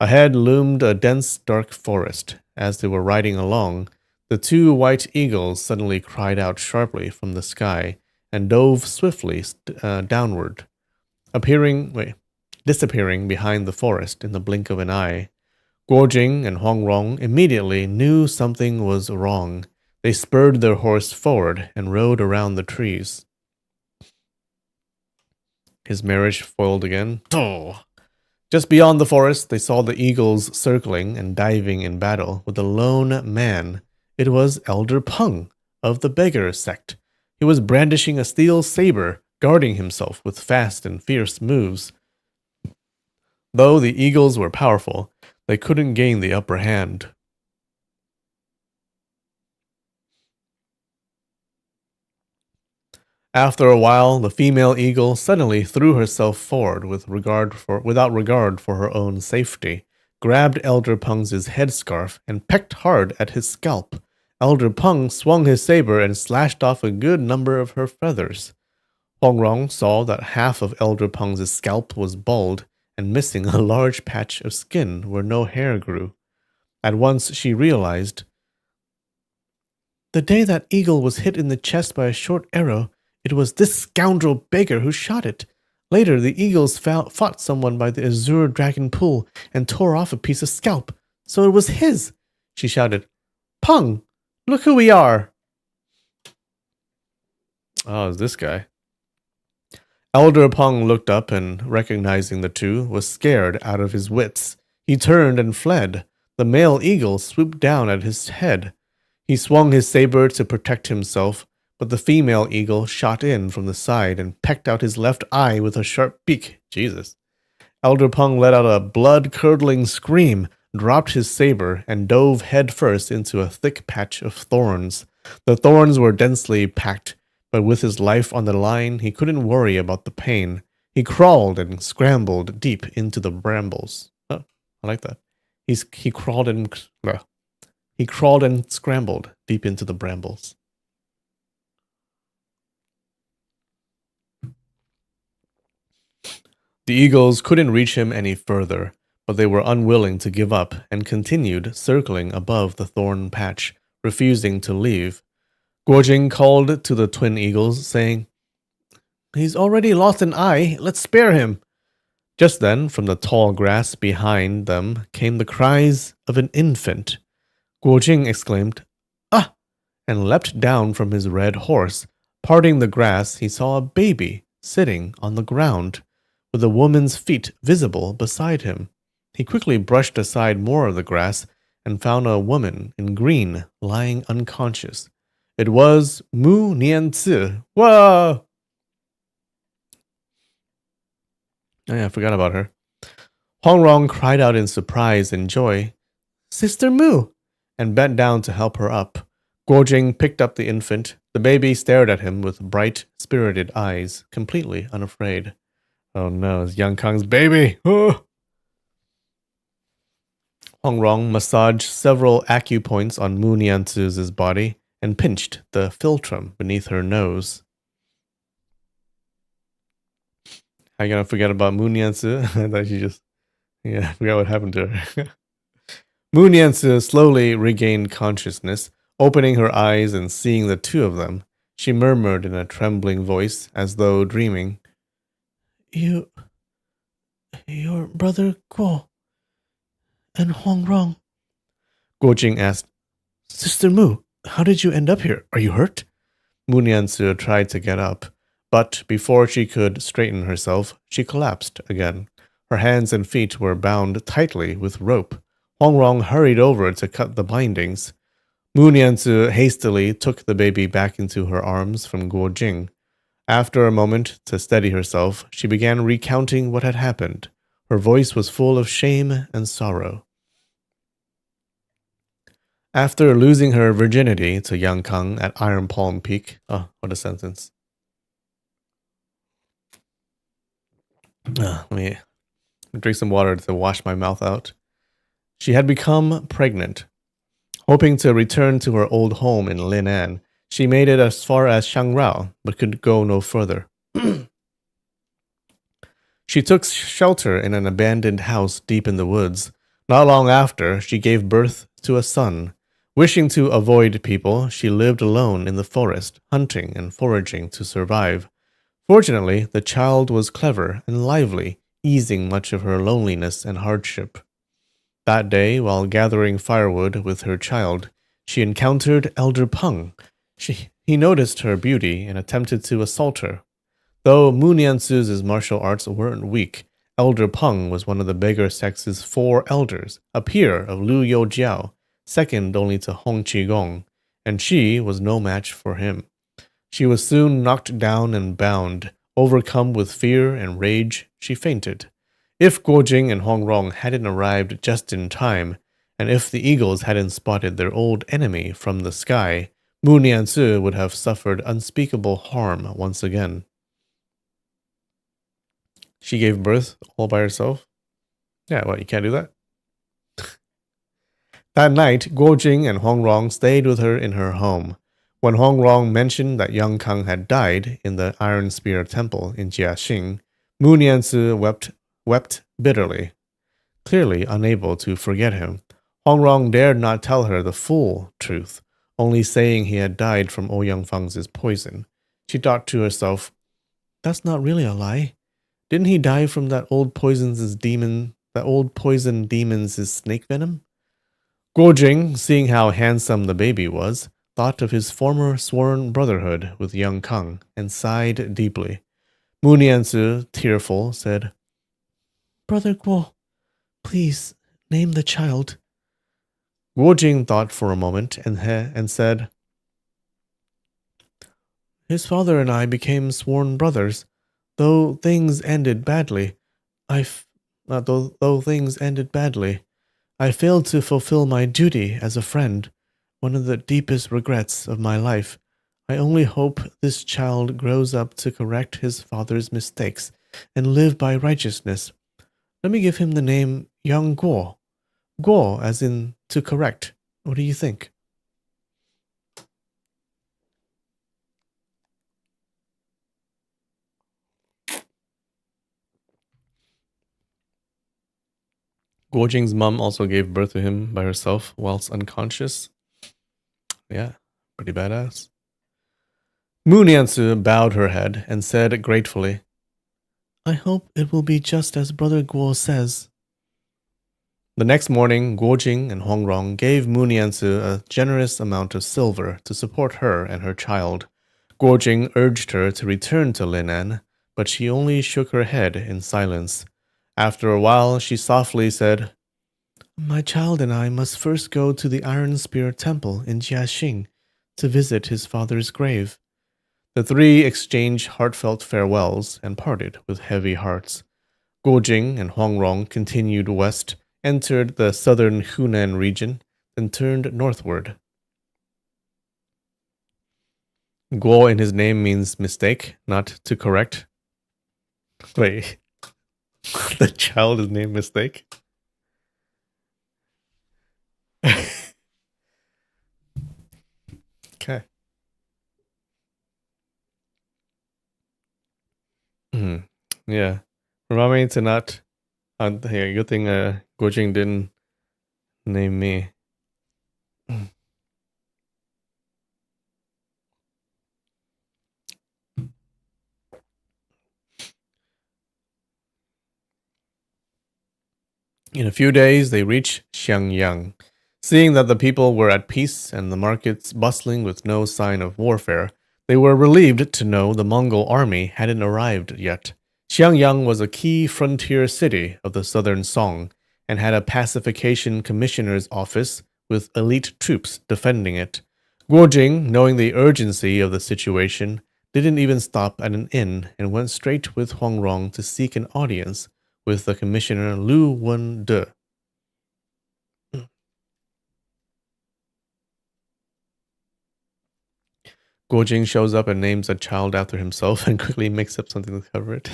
Ahead loomed a dense, dark forest. As they were riding along, The two white eagles suddenly cried out sharply from the sky and dove swiftly downward, disappearing behind the forest in the blink of an eye. Guojing and Hongrong immediately knew something was wrong. They spurred their horse forward and rode around the trees. His marriage foiled again. Oh. Just beyond the forest, they saw the eagles circling and diving in battle with a lone man. It was Elder Peng of the beggar sect. He was brandishing a steel saber, guarding himself with fast and fierce moves. Though the eagles were powerful, they couldn't gain the upper hand. After a while, the female eagle suddenly threw herself forward without regard for her own safety, grabbed Elder Peng's headscarf, and pecked hard at his scalp. Elder Peng swung his saber and slashed off a good number of her feathers. Hongrong saw that half of Elder Peng's scalp was bald and missing a large patch of skin where no hair grew. At once she realized, the day that eagle was hit in the chest by a short arrow, it was this scoundrel beggar who shot it. Later, the eagles fought someone by the azure dragon pool and tore off a piece of scalp. So it was his, she shouted. Peng, look who we are. Oh, it's this guy. Elder Peng looked up and, recognizing the two, was scared out of his wits. He turned and fled. The male eagle swooped down at his head. He swung his saber to protect himself, but the female eagle shot in from the side and pecked out his left eye with her sharp beak. Jesus. Elder Peng let out a blood-curdling scream, dropped his saber, and dove headfirst into a thick patch of thorns. The thorns were densely packed, but with his life on the line, he couldn't worry about the pain. He crawled and scrambled deep into the brambles. Oh, I like that. He crawled and scrambled deep into the brambles. The eagles couldn't reach him any further, but they were unwilling to give up and continued circling above the thorn patch, refusing to leave. Guojing called to the twin eagles, saying, He's already lost an eye, let's spare him. Just then, from the tall grass behind them came the cries of an infant. Guojing exclaimed, Ah! And leapt down from his red horse. Parting the grass, he saw a baby sitting on the ground, with a woman's feet visible beside him. He quickly brushed aside more of the grass and found a woman in green lying unconscious. It was Mu Nianzi. Whoa! Oh yeah, I forgot about her. Hongrong cried out in surprise and joy, Sister Mu! And bent down to help her up. Guojing picked up the infant. The baby stared at him with bright, spirited eyes, completely unafraid. Oh no, it's Yang Kang's baby! Oh. Hongrong massaged several acupoints on Mu Nianzi's body and pinched the philtrum beneath her nose. How you gonna forget about Mu Nianzi? I thought she just... Yeah, I forgot what happened to her. Mu Nianzi slowly regained consciousness, opening her eyes and seeing the two of them. She murmured in a trembling voice, as though dreaming, Your brother Guo and Hongrong. Guojing asked, Sister Mu, how did you end up here? Are you hurt? Mu Nianzi tried to get up, but before she could straighten herself, she collapsed again. Her hands and feet were bound tightly with rope. Hongrong hurried over to cut the bindings. Mu Nianzi hastily took the baby back into her arms from Guojing. After a moment, to steady herself, she began recounting what had happened. Her voice was full of shame and sorrow. After losing her virginity to Yang Kang at Iron Palm Peak... Oh, what a sentence. Let me drink some water to wash my mouth out. She had become pregnant. Hoping to return to her old home in Linan, she made it as far as Shangrao, but could go no further. She took shelter in an abandoned house deep in the woods. Not long after, she gave birth to a son. Wishing to avoid people, she lived alone in the forest, hunting and foraging to survive. Fortunately, the child was clever and lively, easing much of her loneliness and hardship. That day, while gathering firewood with her child, she encountered Elder Peng. He noticed her beauty and attempted to assault her. Though Mu Niansu's martial arts weren't weak, Elder Peng was one of the Beggar Sex's four elders, a peer of Lu Youjiao, second only to Hong Qigong, and she was no match for him. She was soon knocked down and bound. Overcome with fear and rage, she fainted. If Guojing and Hongrong hadn't arrived just in time, and if the eagles hadn't spotted their old enemy from the sky, Mu Niansu would have suffered unspeakable harm once again. She gave birth all by herself? Yeah, what, you can't do that? That night, Guojing and Hongrong stayed with her in her home. When Hongrong mentioned that young Kang had died in the Iron Spear Temple in Jiaxing, Mu Niansu wept bitterly, clearly unable to forget him. Hongrong dared not tell her the full truth, only saying he had died from Ouyang Fang's poison. She thought to herself, "That's not really a lie. Didn't he die from that old poison demon's snake venom?" Guojing, seeing how handsome the baby was, thought of his former sworn brotherhood with young Kang and sighed deeply. Mu Niansu, tearful, said, "Brother Guo, please name the child." Guojing thought for a moment and said, "His father and I became sworn brothers, though things ended badly. Though things ended badly. I failed to fulfill my duty as a friend, one of the deepest regrets of my life. I only hope this child grows up to correct his father's mistakes and live by righteousness. Let me give him the name Yang Guo. Guo as in to correct. What do you think?" Guojing's mom also gave birth to him by herself whilst unconscious. Yeah, pretty badass. Mu Niansu bowed her head and said gratefully, "I hope it will be just as Brother Guo says." The next morning, Guojing and Hongrong gave Mu Niansu a generous amount of silver to support her and her child. Guojing urged her to return to Linan, but she only shook her head in silence. After a while, she softly said, "My child and I must first go to the Iron Spear Temple in Jiaxing to visit his father's grave." The three exchanged heartfelt farewells and parted with heavy hearts. Guojing and Hongrong continued west, entered the southern Hunan region, then turned northward. Guo in his name means mistake, not to correct. Wait, the child is named Mistake? Okay. Yeah. Remind me to not. Hey, good thing Guojing didn't name me. In a few days, they reached Xiangyang. Seeing that the people were at peace and the markets bustling with no sign of warfare, they were relieved to know the Mongol army hadn't arrived yet. Xiangyang was a key frontier city of the southern Song and had a pacification commissioner's office with elite troops defending it. Guojing, knowing the urgency of the situation, didn't even stop at an inn and went straight with Huangrong to seek an audience with the commissioner Lu Wen-de. Guojing shows up and names a child after himself and quickly makes up something to cover it.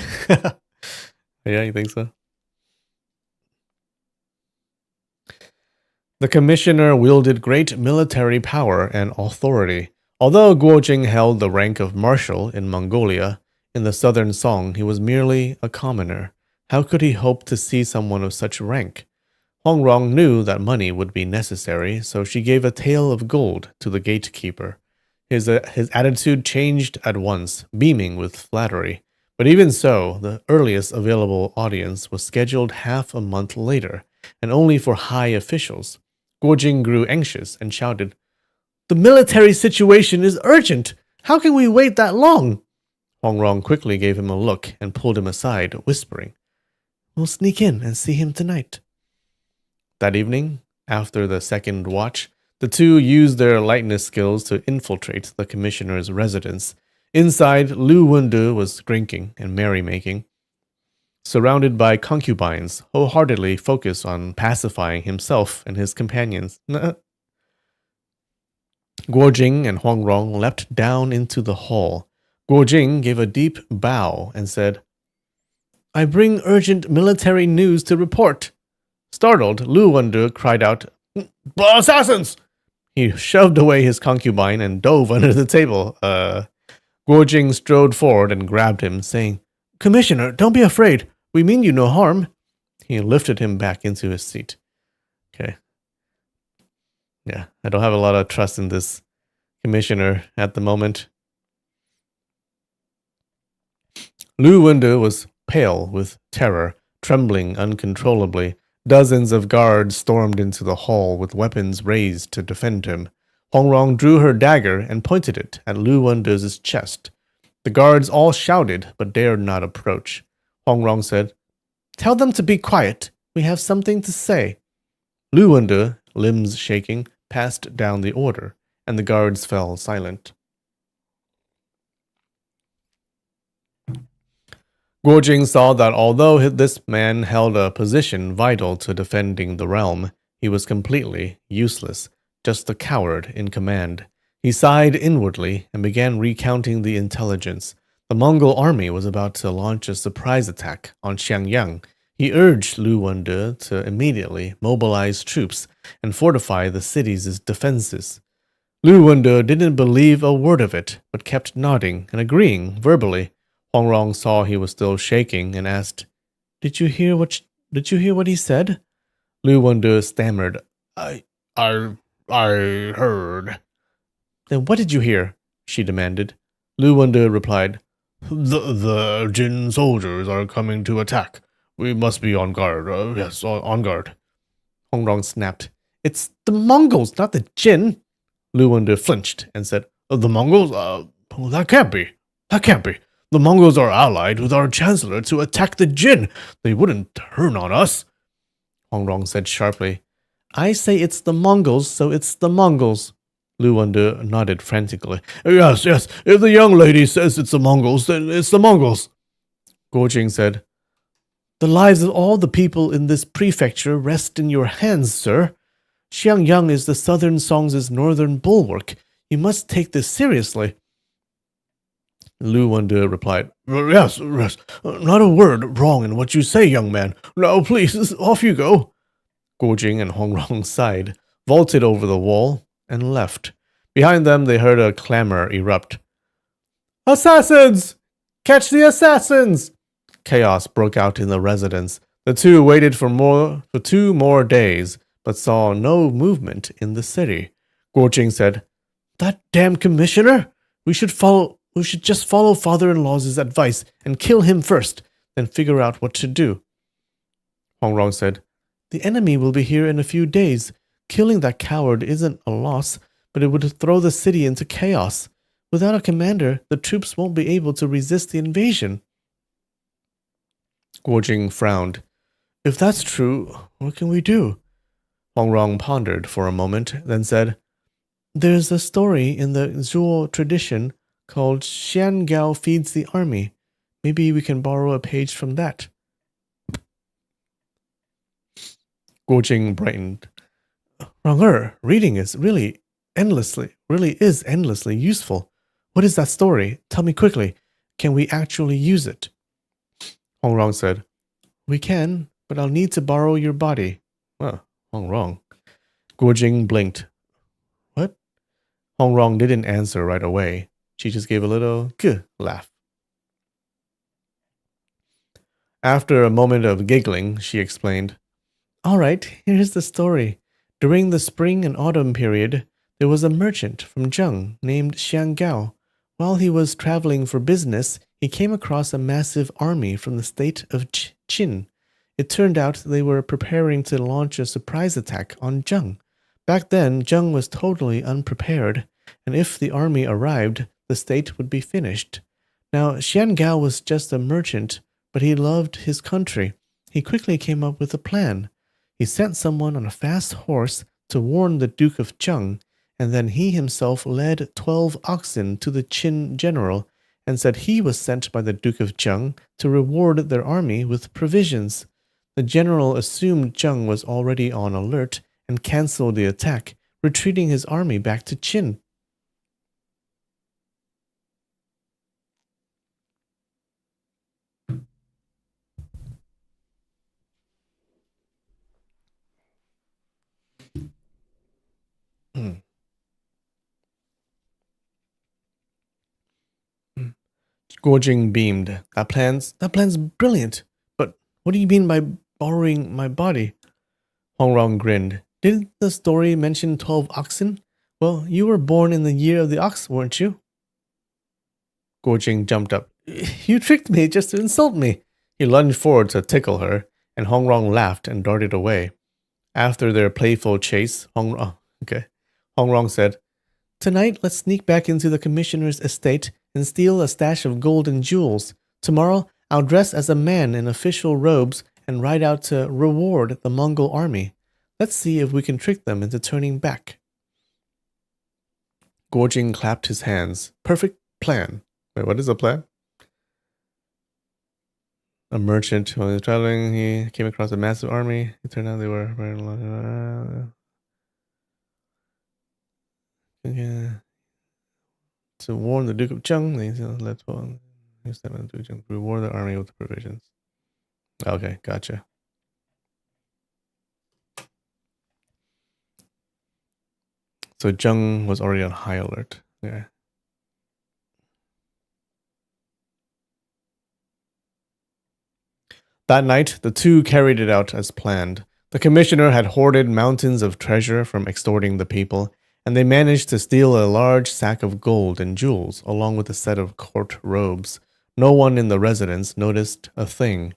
Yeah, you think so? The commissioner wielded great military power and authority. Although Guojing held the rank of marshal in Mongolia, in the southern Song he was merely a commoner. How could he hope to see someone of such rank? Hong Rong knew that money would be necessary, so she gave a tael of gold to the gatekeeper. His attitude changed at once, beaming with flattery. But even so, the earliest available audience was scheduled half a month later, and only for high officials. Guo Jing grew anxious and shouted, "The military situation is urgent! How can we wait that long?" Hong Rong quickly gave him a look and pulled him aside, whispering, "We'll sneak in and see him tonight." That evening, after the second watch, the two used their lightness skills to infiltrate the commissioner's residence. Inside, Lu Wendu was drinking and merrymaking. Surrounded by concubines, wholeheartedly focused on pacifying himself and his companions. Guo Jing and Huang Rong leapt down into the hall. Guo Jing gave a deep bow and said, "I bring urgent military news to report." Startled, Lu Wendu cried out, "Assassins!" He shoved away his concubine and dove under the table. Guo Jing strode forward and grabbed him, saying, "Commissioner, don't be afraid. We mean you no harm." He lifted him back into his seat. Okay. Yeah, I don't have a lot of trust in this commissioner at the moment. Lu Wendu was pale with terror, trembling uncontrollably. Dozens of guards stormed into the hall with weapons raised to defend him. Hong Rong drew her dagger and pointed it at Lu Wendu's chest. The guards all shouted but dared not approach. Hong Rong said, "Tell them to be quiet. We have something to say." Lu Wendu, limbs shaking, passed down the order, and the guards fell silent. Guo Jing saw that although this man held a position vital to defending the realm, he was completely useless, just a coward in command. He sighed inwardly and began recounting the intelligence. The Mongol army was about to launch a surprise attack on Xiangyang. He urged Lu Wendu to immediately mobilize troops and fortify the city's defenses. Lu Wendu didn't believe a word of it, but kept nodding and agreeing verbally. Hong Rong saw he was still shaking and asked, Did you hear what he said?" Lu Wendu stammered, I heard." "Then what did you hear?" she demanded. Lu Wendu replied, The Jin soldiers are coming to attack. We must be on guard. Yes, on guard." Hong Rong snapped, "It's the Mongols, not the Jin." Lu Wendu flinched and said, "The Mongols? That can't be. That can't be. The Mongols are allied with our chancellor to attack the Jin. They wouldn't turn on us." Hong Rong said sharply, "I say it's the Mongols, so it's the Mongols." Lu Wendu nodded frantically. Yes. If the young lady says it's the Mongols, then it's the Mongols." Guo Jing said, "The lives of all the people in this prefecture rest in your hands, sir. Xiangyang is the southern Song's northern bulwark. You must take this seriously." Lu Wendu replied, Yes. Not a word wrong in what you say, young man. Now, please, off you go." Guo Jing and Hong Rong sighed, vaulted over the wall, and left. Behind them, they heard a clamor erupt. "Assassins! Catch the assassins!" Chaos broke out in the residence. The two waited for 2 more days, but saw no movement in the city. Guo Jing said, "That damn commissioner! We should just follow father-in-law's advice and kill him first, then figure out what to do." Hong Rong said, "The enemy will be here in a few days. Killing that coward isn't a loss, but it would throw the city into chaos. Without a commander, the troops won't be able to resist the invasion." Guo Jing frowned. "If that's true, what can we do?" Hong Rong pondered for a moment, then said, "There's a story in the Zhuo tradition called Xian Gao Feeds the Army. Maybe we can borrow a page from that." Guo Jing brightened. "Rong reading is really endlessly useful. What is that story? Tell me quickly. Can we actually use it?" Hong Rong said, "We can, but I'll need to borrow your body." Hong Rong. Guo Jing blinked. "What?" Hong Rong didn't answer right away. She just gave a little laugh. After a moment of giggling, she explained, All right, here's the story. During the spring and autumn period, there was a merchant from Zheng named Xiang Gao. While he was traveling for business, he came across a massive army from the state of Qin. It turned out they were preparing to launch a surprise attack on Zheng. Back then, Zheng was totally unprepared, and if the army arrived, the state would be finished. Now, Xian Gao was just a merchant, but he loved his country. He quickly came up with a plan. He sent someone on a fast horse to warn the Duke of Zheng, and then he himself led 12 oxen to the Qin general and said he was sent by the Duke of Zheng to reward their army with provisions. The general assumed Zheng was already on alert and canceled the attack, retreating his army back to Qin. Guojing beamed. That plan's brilliant. But what do you mean by borrowing my body? Hongrong grinned. Didn't the story mention 12 oxen? Well, you were born in the year of the ox, weren't you? Guojing jumped up. You tricked me just to insult me. He lunged forward to tickle her, and Hongrong laughed and darted away. After their playful chase, Hongrong said, Tonight, let's sneak back into the commissioner's estate and steal a stash of gold and jewels. Tomorrow, I'll dress as a man in official robes and ride out to reward the Mongol army. Let's see if we can trick them into turning back. Guojing clapped his hands. Perfect plan. Wait, what is a plan? A merchant who was traveling, he came across a massive army. It turned out they were to warn the Duke of Zheng, let's reward the army with provisions. Okay, gotcha. So Zheng was already on high alert. Yeah. That night, the two carried it out as planned. The commissioner had hoarded mountains of treasure from extorting the people, and they managed to steal a large sack of gold and jewels, along with a set of court robes. No one in the residence noticed a thing.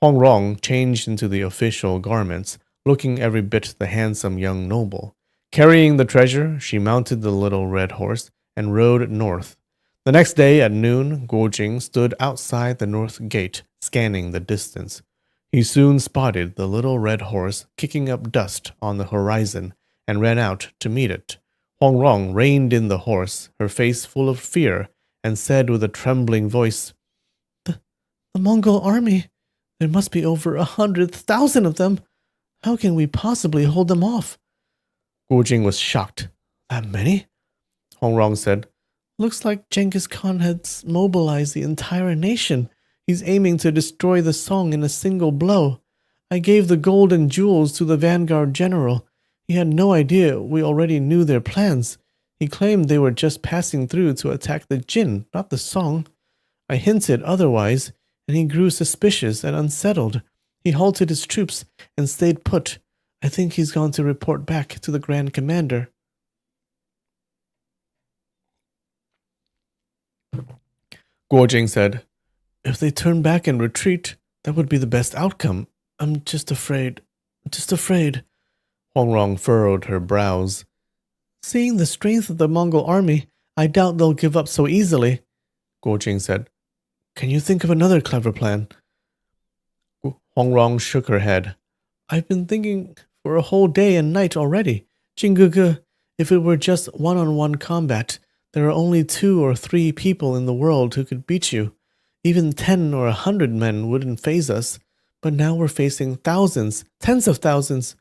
Hongrong changed into the official garments, looking every bit the handsome young noble. Carrying the treasure, she mounted the little red horse and rode north. The next day at noon, Guojing stood outside the north gate, scanning the distance. He soon spotted the little red horse kicking up dust on the horizon and ran out to meet it. Hongrong reined in the horse, her face full of fear, and said with a trembling voice, The Mongol army. There must be over 100,000 of them. How can we possibly hold them off? Guojing was shocked. That many? Hongrong said, Looks like Genghis Khan has mobilized the entire nation. He's aiming to destroy the Song in a single blow. I gave the gold and jewels to the vanguard general. He had no idea we already knew their plans. He claimed they were just passing through to attack the Jin, not the Song. I hinted otherwise, and he grew suspicious and unsettled. He halted his troops and stayed put. I think he's gone to report back to the Grand Commander. Guojing said, If they turn back and retreat, that would be the best outcome. I'm just afraid. Hongrong furrowed her brows. Seeing the strength of the Mongol army, I doubt they'll give up so easily, Guojing said. Can you think of another clever plan? Hongrong shook her head. I've been thinking for a whole day and night already. Jinguge, if it were just one-on-one combat, there are only 2 or 3 people in the world who could beat you. Even 10 or 100 men wouldn't faze us. But now we're facing thousands, tens of thousands.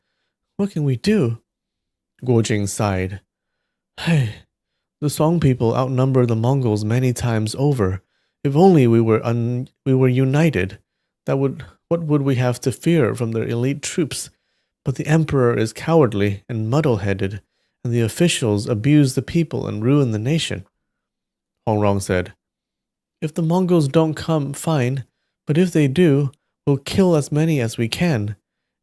What can we do? Guojing sighed. Hey, the Song people outnumber the Mongols many times over. If only we were united, what would we have to fear from their elite troops? But the emperor is cowardly and muddle-headed, and the officials abuse the people and ruin the nation. Hongrong said, If the Mongols don't come, fine, but if they do, we'll kill as many as we can.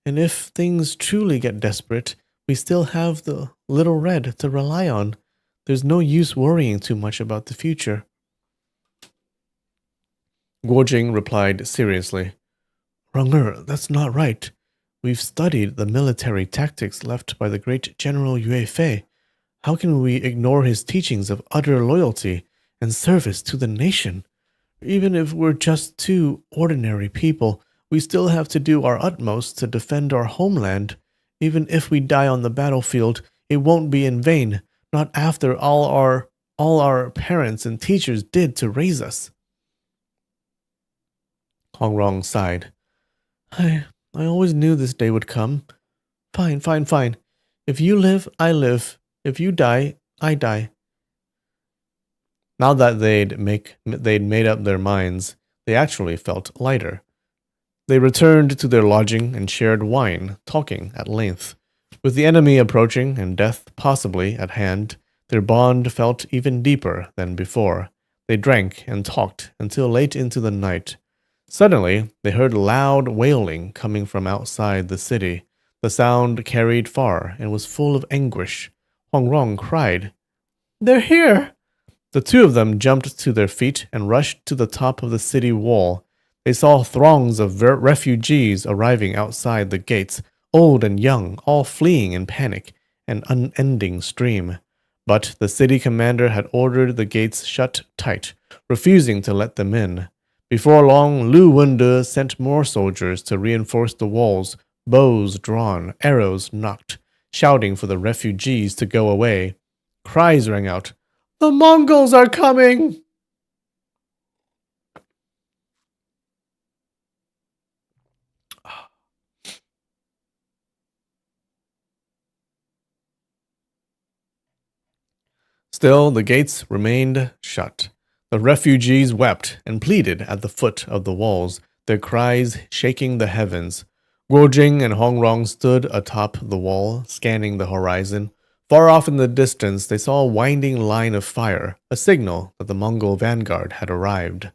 And if things truly get desperate, we still have the little red to rely on. There's no use worrying too much about the future. Guojing replied seriously. Runger, that's not right. We've studied the military tactics left by the great General Yue Fei. How can we ignore his teachings of utter loyalty and service to the nation? Even if we're just two ordinary people, we still have to do our utmost to defend our homeland. Even if we die on the battlefield, it won't be in vain, not after all our parents and teachers did to raise us. Hongrong sighed. I always knew this day would come. Fine, fine, fine. If you live, I live. If you die, I die. Now that they'd made up their minds, they actually felt lighter. They returned to their lodging and shared wine, talking at length. With the enemy approaching and death possibly at hand, their bond felt even deeper than before. They drank and talked until late into the night. Suddenly, they heard loud wailing coming from outside the city. The sound carried far and was full of anguish. Hongrong cried, "They're here!" The two of them jumped to their feet and rushed to the top of the city wall. They saw throngs of refugees arriving outside the gates, old and young, all fleeing in panic, an unending stream. But the city commander had ordered the gates shut tight, refusing to let them in. Before long, Lu Wunde sent more soldiers to reinforce the walls, bows drawn, arrows nocked, shouting for the refugees to go away. Cries rang out, "The Mongols are coming!" Still, the gates remained shut. The refugees wept and pleaded at the foot of the walls, their cries shaking the heavens. Guojing and Hongrong stood atop the wall, scanning the horizon. Far off in the distance, they saw a winding line of fire, a signal that the Mongol vanguard had arrived.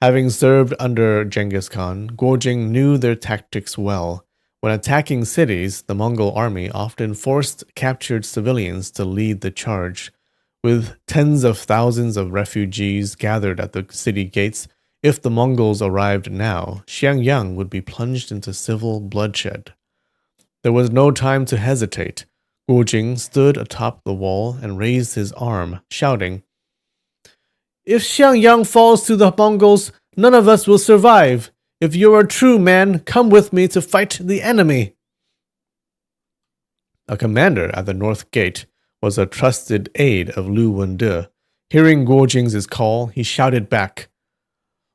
Having served under Genghis Khan, Guojing knew their tactics well. When attacking cities, the Mongol army often forced captured civilians to lead the charge. With tens of thousands of refugees gathered at the city gates, if the Mongols arrived now, Xiangyang would be plunged into civil bloodshed. There was no time to hesitate. Guojing stood atop the wall and raised his arm, shouting, "If Xiangyang falls to the Mongols, none of us will survive. If you're a true man, come with me to fight the enemy." A commander at the north gate was a trusted aide of Lu Wunde. Hearing Guojing's call, he shouted back,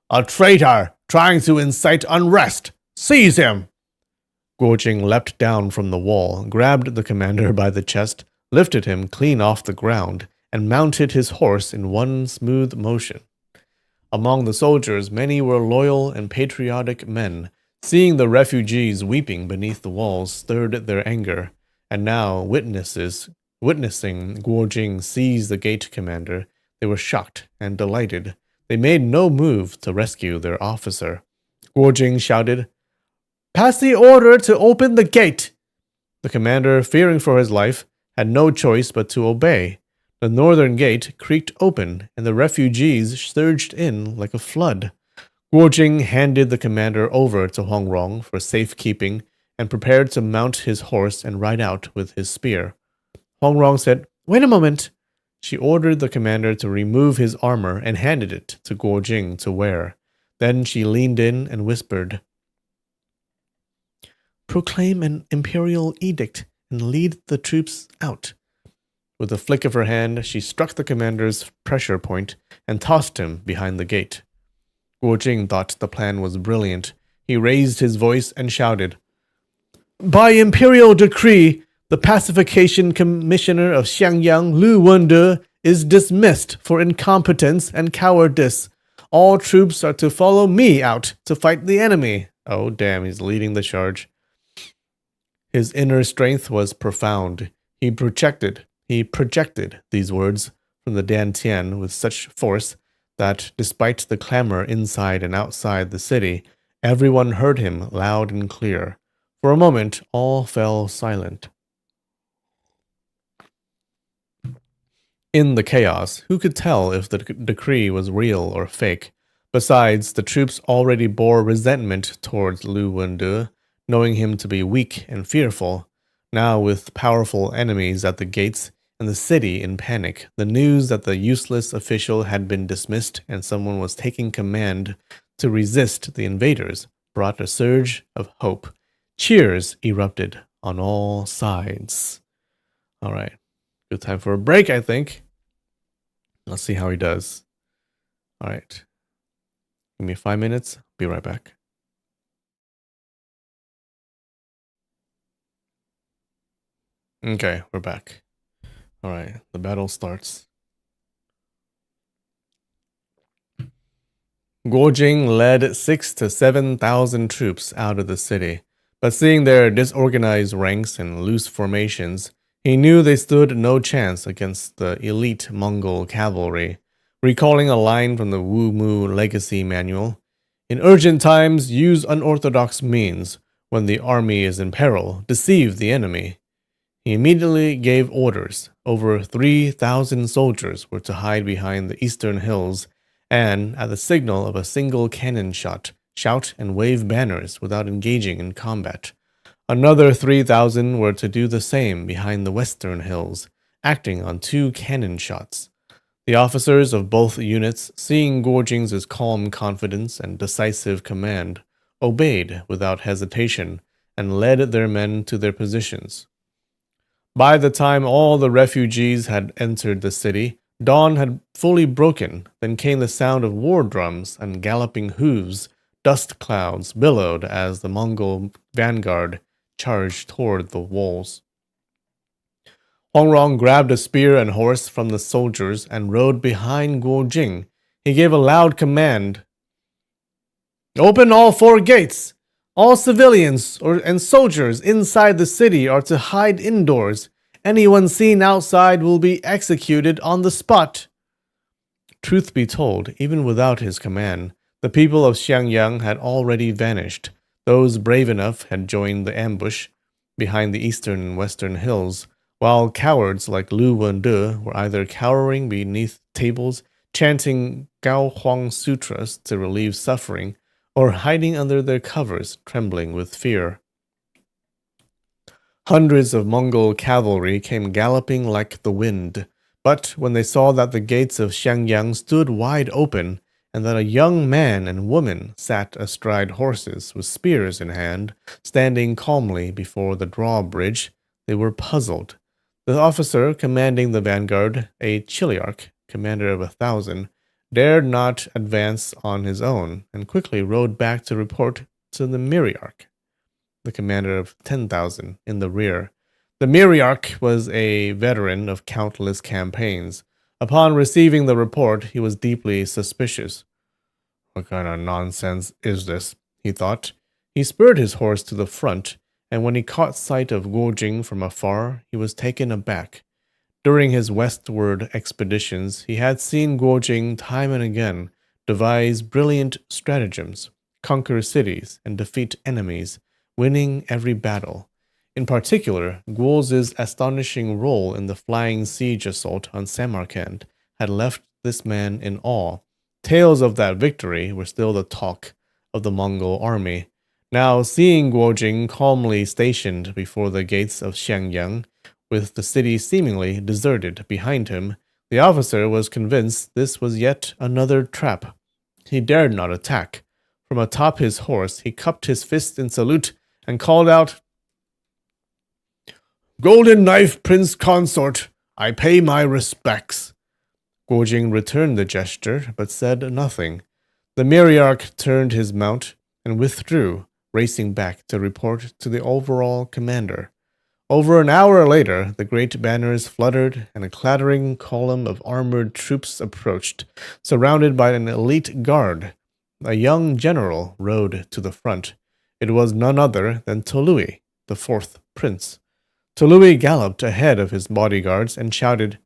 "A traitor trying to incite unrest! Seize him!" Guojing leapt down from the wall, grabbed the commander by the chest, lifted him clean off the ground, and mounted his horse in one smooth motion. Among the soldiers, many were loyal and patriotic men. Seeing the refugees weeping beneath the walls stirred their anger, and now witnessing Guojing seize the gate commander, they were shocked and delighted. They made no move to rescue their officer. Guojing shouted, "Pass the order to open the gate!" The commander, fearing for his life, had no choice but to obey. The northern gate creaked open, and the refugees surged in like a flood. Guojing handed the commander over to Hongrong for safekeeping and prepared to mount his horse and ride out with his spear. Hongrong said, "Wait a moment." She ordered the commander to remove his armor and handed it to Guojing to wear. Then she leaned in and whispered, "Proclaim an imperial edict and lead the troops out." With a flick of her hand, she struck the commander's pressure point and tossed him behind the gate. Guojing thought the plan was brilliant. He raised his voice and shouted, "By imperial decree, the pacification commissioner of Xiangyang, Lu Wunde, is dismissed for incompetence and cowardice. All troops are to follow me out to fight the enemy." Oh, damn, he's leading the charge. His inner strength was profound. He projected these words from the Dantian with such force that, despite the clamor inside and outside the city, everyone heard him loud and clear. For a moment, all fell silent. In the chaos, who could tell if the decree was real or fake? Besides, the troops already bore resentment towards Lu Wende, knowing him to be weak and fearful. Now, with powerful enemies at the gates and the city in panic, the news that the useless official had been dismissed and someone was taking command to resist the invaders brought a surge of hope. Cheers erupted on all sides. All right, good time for a break, I think. Let's see how he does. All right. Give me 5 minutes. Be right back. Okay, we're back. All right. The battle starts. Guo Jing led 6,000 to 7,000 troops out of the city, but seeing their disorganized ranks and loose formations, he knew they stood no chance against the elite Mongol cavalry. Recalling a line from the Wu Mu Legacy Manual, in urgent times, use unorthodox means. When the army is in peril, deceive the enemy. He immediately gave orders. Over 3,000 soldiers were to hide behind the eastern hills and, at the signal of a single cannon shot, shout and wave banners without engaging in combat. Another 3,000 were to do the same behind the western hills, acting on 2 cannon shots. The officers of both units, seeing Guo Jing's calm confidence and decisive command, obeyed without hesitation and led their men to their positions. By the time all the refugees had entered the city, dawn had fully broken. Then came the sound of war drums and galloping hooves. Dust clouds billowed as the Mongol vanguard charged toward the walls. Hongrong grabbed a spear and horse from the soldiers and rode behind Guo Jing. He gave a loud command. Open all 4 gates! All civilians and soldiers inside the city are to hide indoors. Anyone seen outside will be executed on the spot. Truth be told, even without his command, the people of Xiangyang had already vanished. Those brave enough had joined the ambush behind the eastern and western hills, while cowards like Lu Wende were either cowering beneath tables, chanting Gao Huang sutras to relieve suffering, or hiding under their covers, trembling with fear. Hundreds of Mongol cavalry came galloping like the wind, but when they saw that the gates of Xiangyang stood wide open, and that a young man and woman sat astride horses with spears in hand, standing calmly before the drawbridge, they were puzzled. The officer commanding the vanguard, a Chiliarch, commander of 1,000, dared not advance on his own, and quickly rode back to report to the Myriarch, the commander of 10,000, in the rear. The Myriarch was a veteran of countless campaigns. Upon receiving the report, he was deeply suspicious. What kind of nonsense is this? He thought. He spurred his horse to the front, and when he caught sight of Guo Jing from afar, he was taken aback. During his westward expeditions, he had seen Guo Jing time and again devise brilliant stratagems, conquer cities, and defeat enemies, winning every battle. In particular, Guo's astonishing role in the flying siege assault on Samarkand had left this man in awe. Tales of that victory were still the talk of the Mongol army. Now, seeing Guo Jing calmly stationed before the gates of Xiangyang, with the city seemingly deserted behind him, the officer was convinced this was yet another trap. He dared not attack. From atop his horse, he cupped his fist in salute and called out, "Golden Knife Prince Consort, I pay my respects." Guo Jing returned the gesture, but said nothing. The Myriarch turned his mount and withdrew, racing back to report to the overall commander. Over an hour later, the great banners fluttered and a clattering column of armored troops approached, surrounded by an elite guard. A young general rode to the front. It was none other than Tolui, the 4th prince. Tolui galloped ahead of his bodyguards and shouted,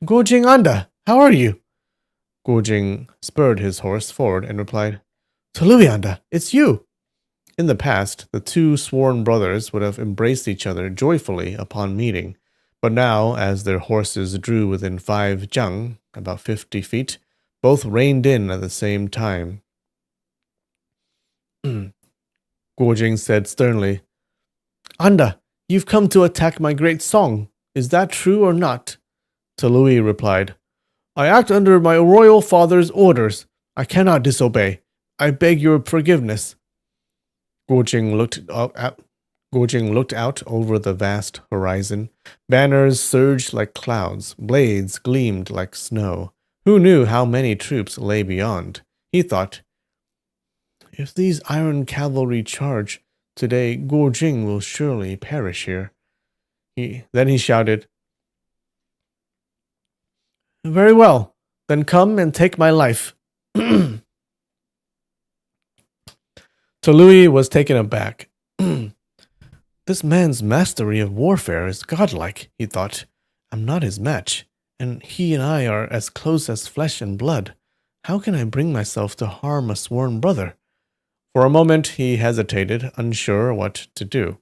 "Guo Jing Anda, how are you?" Guo Jing spurred his horse forward and replied, "Tolui Anda, it's you." In the past, the two sworn brothers would have embraced each other joyfully upon meeting, but now, as their horses drew within 5 jang, about 50 feet, both reined in at the same time. Guojing said sternly, Anda, you've come to attack my great song. Is that true or not? Talui replied, I act under my royal father's orders. I cannot disobey. I beg your forgiveness. Guojing looked out over the vast horizon. Banners surged like clouds. Blades gleamed like snow. Who knew how many troops lay beyond? He thought, if these iron cavalry charge, today Guojing will surely perish here. Then he shouted, Very well, then come and take my life. Talui was taken aback. This man's mastery of warfare is godlike, he thought. I'm not his match, and he and I are as close as flesh and blood. How can I bring myself to harm a sworn brother? For a moment he hesitated, unsure what to do.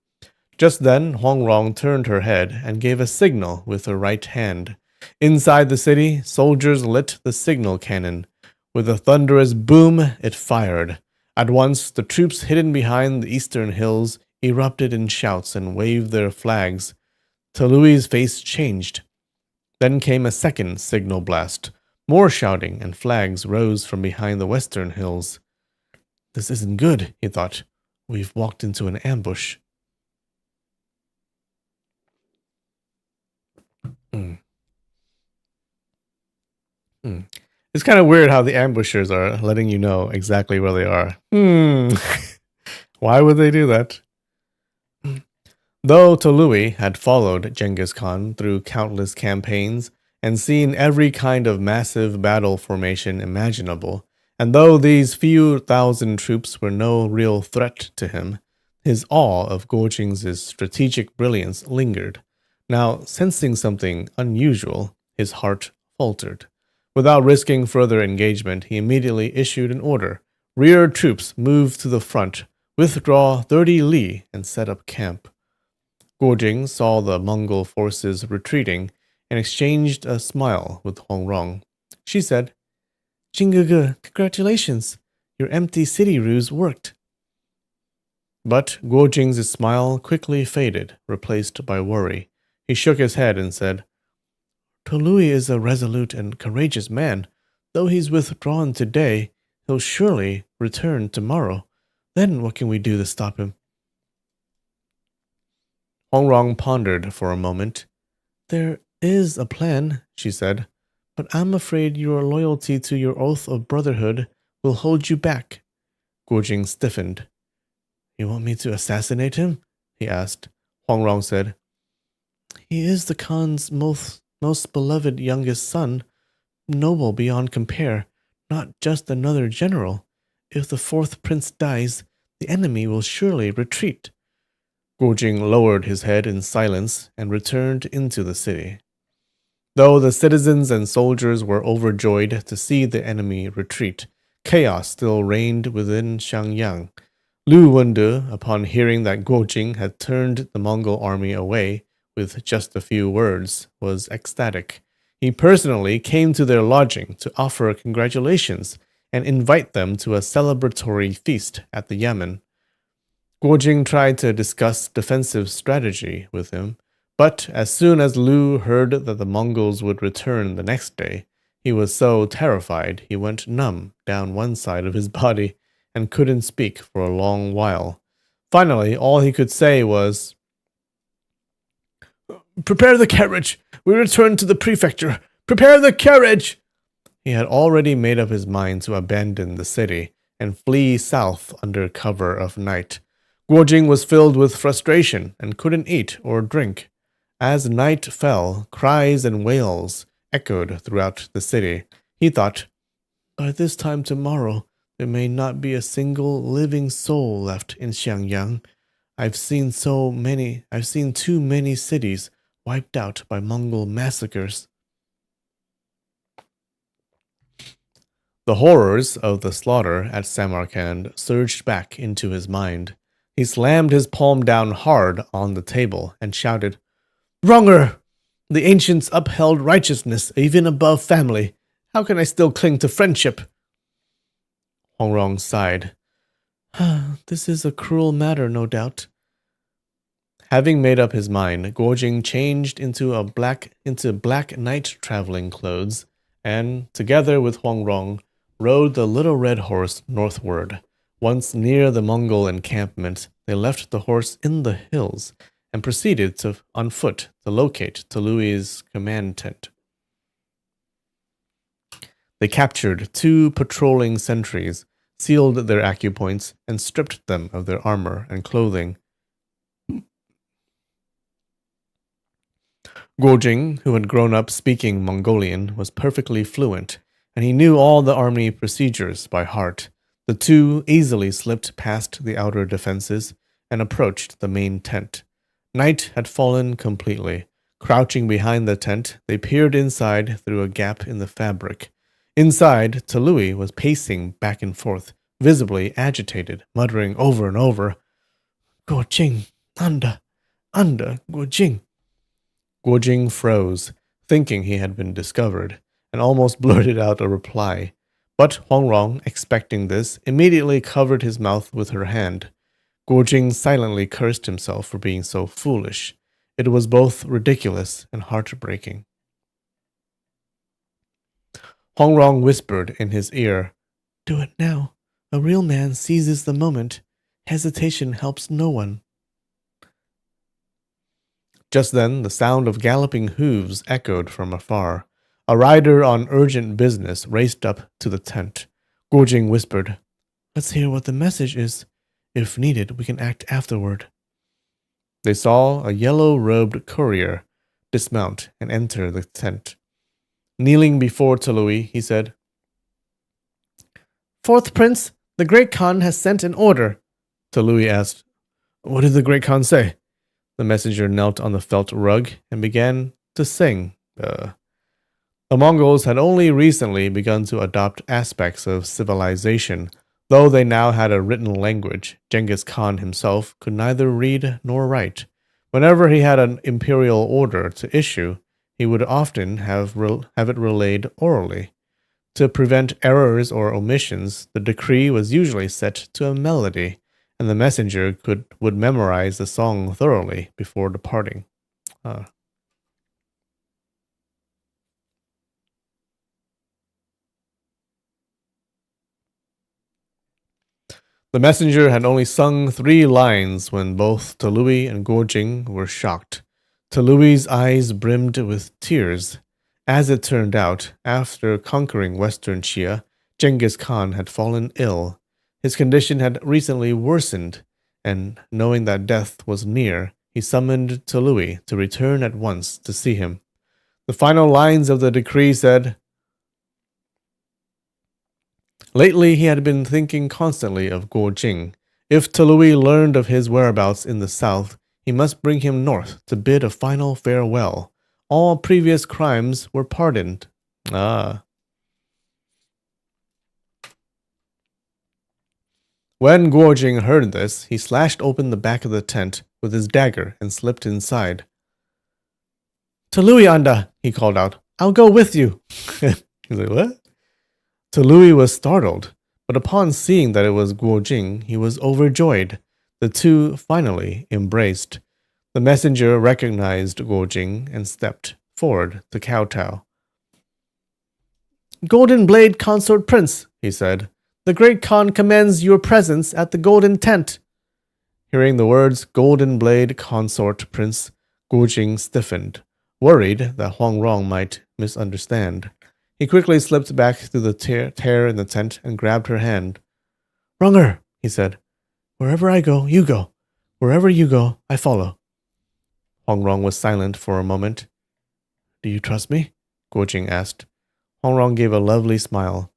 Just then Huang Rong turned her head and gave a signal with her right hand. Inside the city, soldiers lit the signal cannon. With a thunderous boom, it fired. At once, the troops hidden behind the eastern hills erupted in shouts and waved their flags. Talui's face changed. Then came a second signal blast. More shouting and flags rose from behind the western hills. This isn't good, he thought. We've walked into an ambush. It's kind of weird how the ambushers are letting you know exactly where they are. Why would they do that? Though Tolui had followed Genghis Khan through countless campaigns and seen every kind of massive battle formation imaginable, and though these few thousand troops were no real threat to him, his awe of Guojing's strategic brilliance lingered. Now, sensing something unusual, his heart faltered. Without risking further engagement, he immediately issued an order. Rear troops move to the front, withdraw 30 li, and set up camp. Guojing saw the Mongol forces retreating and exchanged a smile with Huang Rong. She said, Jingge, congratulations. Your empty city ruse worked. But Guojing's smile quickly faded, replaced by worry. He shook his head and said, Tolui is a resolute and courageous man. Though he's withdrawn today, he'll surely return tomorrow. Then what can we do to stop him? Huang Rong pondered for a moment. There is a plan, she said, but I'm afraid your loyalty to your oath of brotherhood will hold you back. Guojing stiffened. You want me to assassinate him? He asked. Huang Rong said, He is the Khan's most beloved youngest son, noble beyond compare, not just another general. If the fourth prince dies, the enemy will surely retreat. Guojing lowered his head in silence and returned into the city. Though the citizens and soldiers were overjoyed to see the enemy retreat, chaos still reigned within Xiangyang. Lu Wende, upon hearing that Guojing had turned the Mongol army away with just a few words, was ecstatic. He personally came to their lodging to offer congratulations and invite them to a celebratory feast at the yamen. Guojing tried to discuss defensive strategy with him, but as soon as Lu heard that the Mongols would return the next day, he was so terrified he went numb down one side of his body and couldn't speak for a long while. Finally, all he could say was, Prepare the carriage! We return to the prefecture! Prepare the carriage! He had already made up his mind to abandon the city and flee south under cover of night. Guojing was filled with frustration and couldn't eat or drink. As night fell, cries and wails echoed throughout the city. He thought, by this time tomorrow, there may not be a single living soul left in Xiangyang. I've seen too many cities wiped out by Mongol massacres. The horrors of the slaughter at Samarkand surged back into his mind. He slammed his palm down hard on the table and shouted, "Wronger! The ancients upheld righteousness even above family. How can I still cling to friendship?" Huang Rong sighed. "This is a cruel matter, no doubt." Having made up his mind, Guojing changed into black night traveling clothes, and, together with Huang Rong, rode the little red horse northward. Once near the Mongol encampment, they left the horse in the hills and proceeded on foot to locate Tului's command tent. They captured 2 patrolling sentries, sealed their acupoints, and stripped them of their armor and clothing. Guojing, who had grown up speaking Mongolian, was perfectly fluent, and he knew all the army procedures by heart. The 2 easily slipped past the outer defenses and approached the main tent. Night had fallen completely. Crouching behind the tent, they peered inside through a gap in the fabric. Inside, Tului was pacing back and forth, visibly agitated, muttering over and over, "Guojing, anda, Guojing." Guojing froze, thinking he had been discovered, and almost blurted out a reply. But Huang Rong, expecting this, immediately covered his mouth with her hand. Guojing silently cursed himself for being so foolish. It was both ridiculous and heartbreaking. Huang Rong whispered in his ear, "Do it now. A real man seizes the moment. Hesitation helps no one." Just then, the sound of galloping hooves echoed from afar. A rider on urgent business raced up to the tent. Guojing whispered, "Let's hear what the message is. If needed, we can act afterward." They saw a yellow-robed courier dismount and enter the tent. Kneeling before Tului, he said, "Fourth Prince, the Great Khan has sent an order." Tului asked, "What did the Great Khan say?" The messenger knelt on the felt rug and began to sing. The Mongols had only recently begun to adopt aspects of civilization. Though they now had a written language, Genghis Khan himself could neither read nor write. Whenever he had an imperial order to issue, he would often have it relayed orally. To prevent errors or omissions, the decree was usually set to a melody, and the messenger would memorize the song thoroughly before departing. The messenger had only sung 3 lines when both Tului and Guojing were shocked. Tului's eyes brimmed with tears. As it turned out, after conquering Western Xia, Genghis Khan had fallen ill. His condition had recently worsened, and knowing that death was near, he summoned Tului to return at once to see him. The final lines of the decree said, "Lately he had been thinking constantly of Guojing. If Tului learned of his whereabouts in the south, he must bring him north to bid a final farewell. All previous crimes were pardoned." When Guojing heard this, he slashed open the back of the tent with his dagger and slipped inside. "Tului anda," he called out. "I'll go with you." He's like, "What?" Tului was startled, but upon seeing that it was Guojing, he was overjoyed. The 2 finally embraced. The messenger recognized Guojing and stepped forward to kowtow. "Golden Blade Consort Prince," he said, "the Great Khan commends your presence at the Golden Tent." Hearing the words "Golden Blade Consort Prince," Guojing stiffened, worried that Huang Rong might misunderstand. He quickly slipped back through the tear in the tent and grabbed her hand. "Wronger," he said, "wherever I go, you go. Wherever you go, I follow." Huang Rong was silent for a moment. "Do you trust me?" Guojing asked. Huang Rong gave a lovely smile.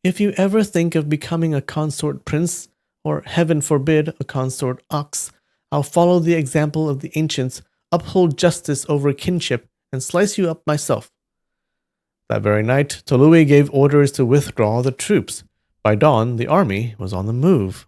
"If you ever think of becoming a consort prince, or heaven forbid, a consort ox, I'll follow the example of the ancients, uphold justice over kinship, and slice you up myself." That very night, Tului gave orders to withdraw the troops. By dawn, the army was on the move.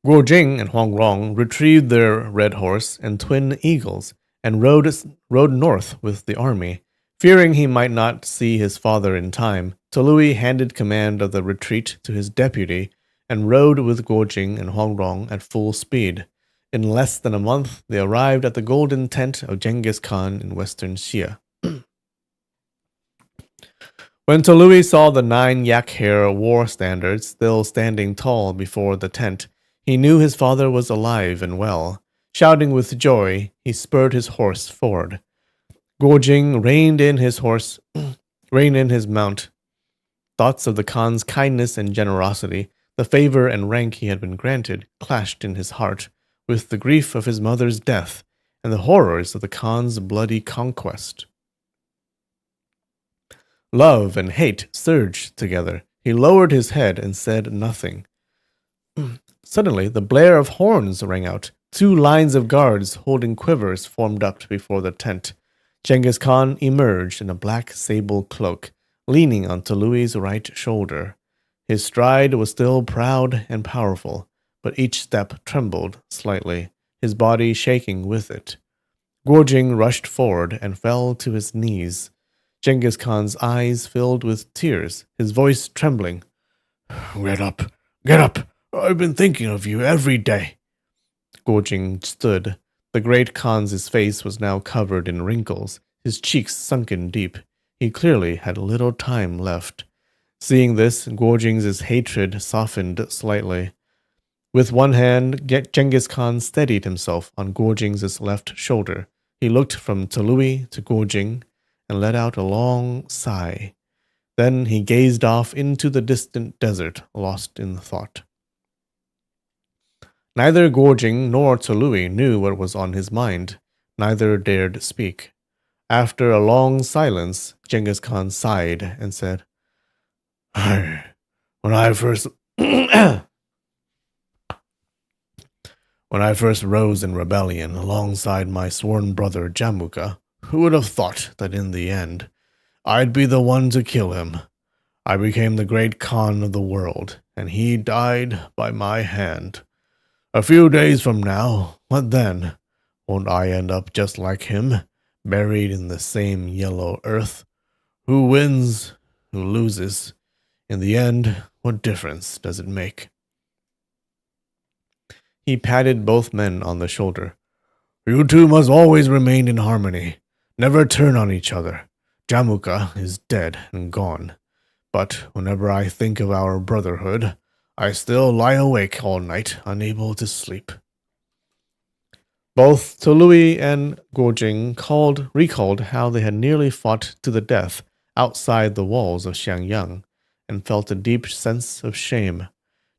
Guo Jing and Huang Rong retrieved their red horse and twin eagles and rode north with the army. Fearing he might not see his father in time, Tolui handed command of the retreat to his deputy and rode with Guo Jing and Huang Rong at full speed. In less than a month, they arrived at the golden tent of Genghis Khan in western Xia. When Tolui saw the 9 yak hair war standards still standing tall before the tent, he knew his father was alive and well. Shouting with joy, he spurred his horse forward. Guo Jing reined in his mount. Thoughts of the Khan's kindness and generosity, the favor and rank he had been granted, clashed in his heart with the grief of his mother's death and the horrors of the Khan's bloody conquest. Love and hate surged together. He lowered his head and said nothing. Suddenly, the blare of horns rang out. 2 lines of guards holding quivers formed up before the tent. Genghis Khan emerged in a black sable cloak, leaning on Tolui's right shoulder. His stride was still proud and powerful, but each step trembled slightly, his body shaking with it. Guo Jing rushed forward and fell to his knees. Genghis Khan's eyes filled with tears, his voice trembling. Get up, get up! I've been thinking of you every day. Guo Jing stood. The great Khan's face was now covered in wrinkles, his cheeks sunken deep. He clearly had little time left. Seeing this, Guo Jing's hatred softened slightly. With one hand, Genghis Khan steadied himself on Guo Jing's left shoulder. He looked from Tolui to Guo Jing and let out a long sigh. Then he gazed off into the distant desert, lost in thought. Neither Guo Jing nor Tolui knew what was on his mind. Neither dared speak. After a long silence, Genghis Khan sighed and said, When I first rose in rebellion alongside my sworn brother Jamuka, who would have thought that in the end, I'd be the one to kill him? I became the great Khan of the world, and he died by my hand. A few days from now, what then? Won't I end up just like him, buried in the same yellow earth? Who wins? Who loses? In the end, what difference does it make? He patted both men on the shoulder. You two must always remain in harmony. Never turn on each other. Jamuka is dead and gone. But whenever I think of our brotherhood, I still lie awake all night, unable to sleep. Both Tolui and Guo Jing recalled how they had nearly fought to the death outside the walls of Xiangyang, and felt a deep sense of shame.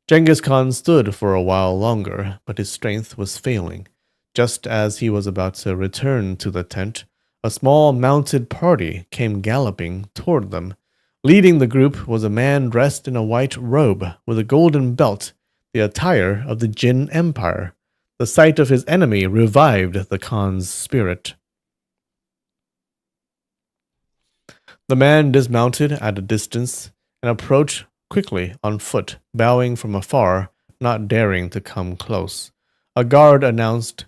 Genghis Khan stood for a while longer, but his strength was failing. Just as he was about to return to the tent, a small mounted party came galloping toward them. Leading the group was a man dressed in a white robe with a golden belt, the attire of the Jin Empire. The sight of his enemy revived the Khan's spirit. The man dismounted at a distance and approached quickly on foot, bowing from afar, not daring to come close. A guard announced,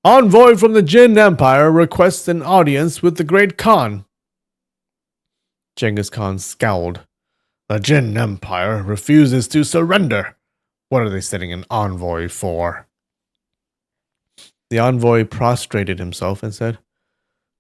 Envoy from the Jin Empire requests an audience with the great Khan. Genghis Khan scowled. The Jin Empire refuses to surrender. What are they sending an envoy for? The envoy prostrated himself and said,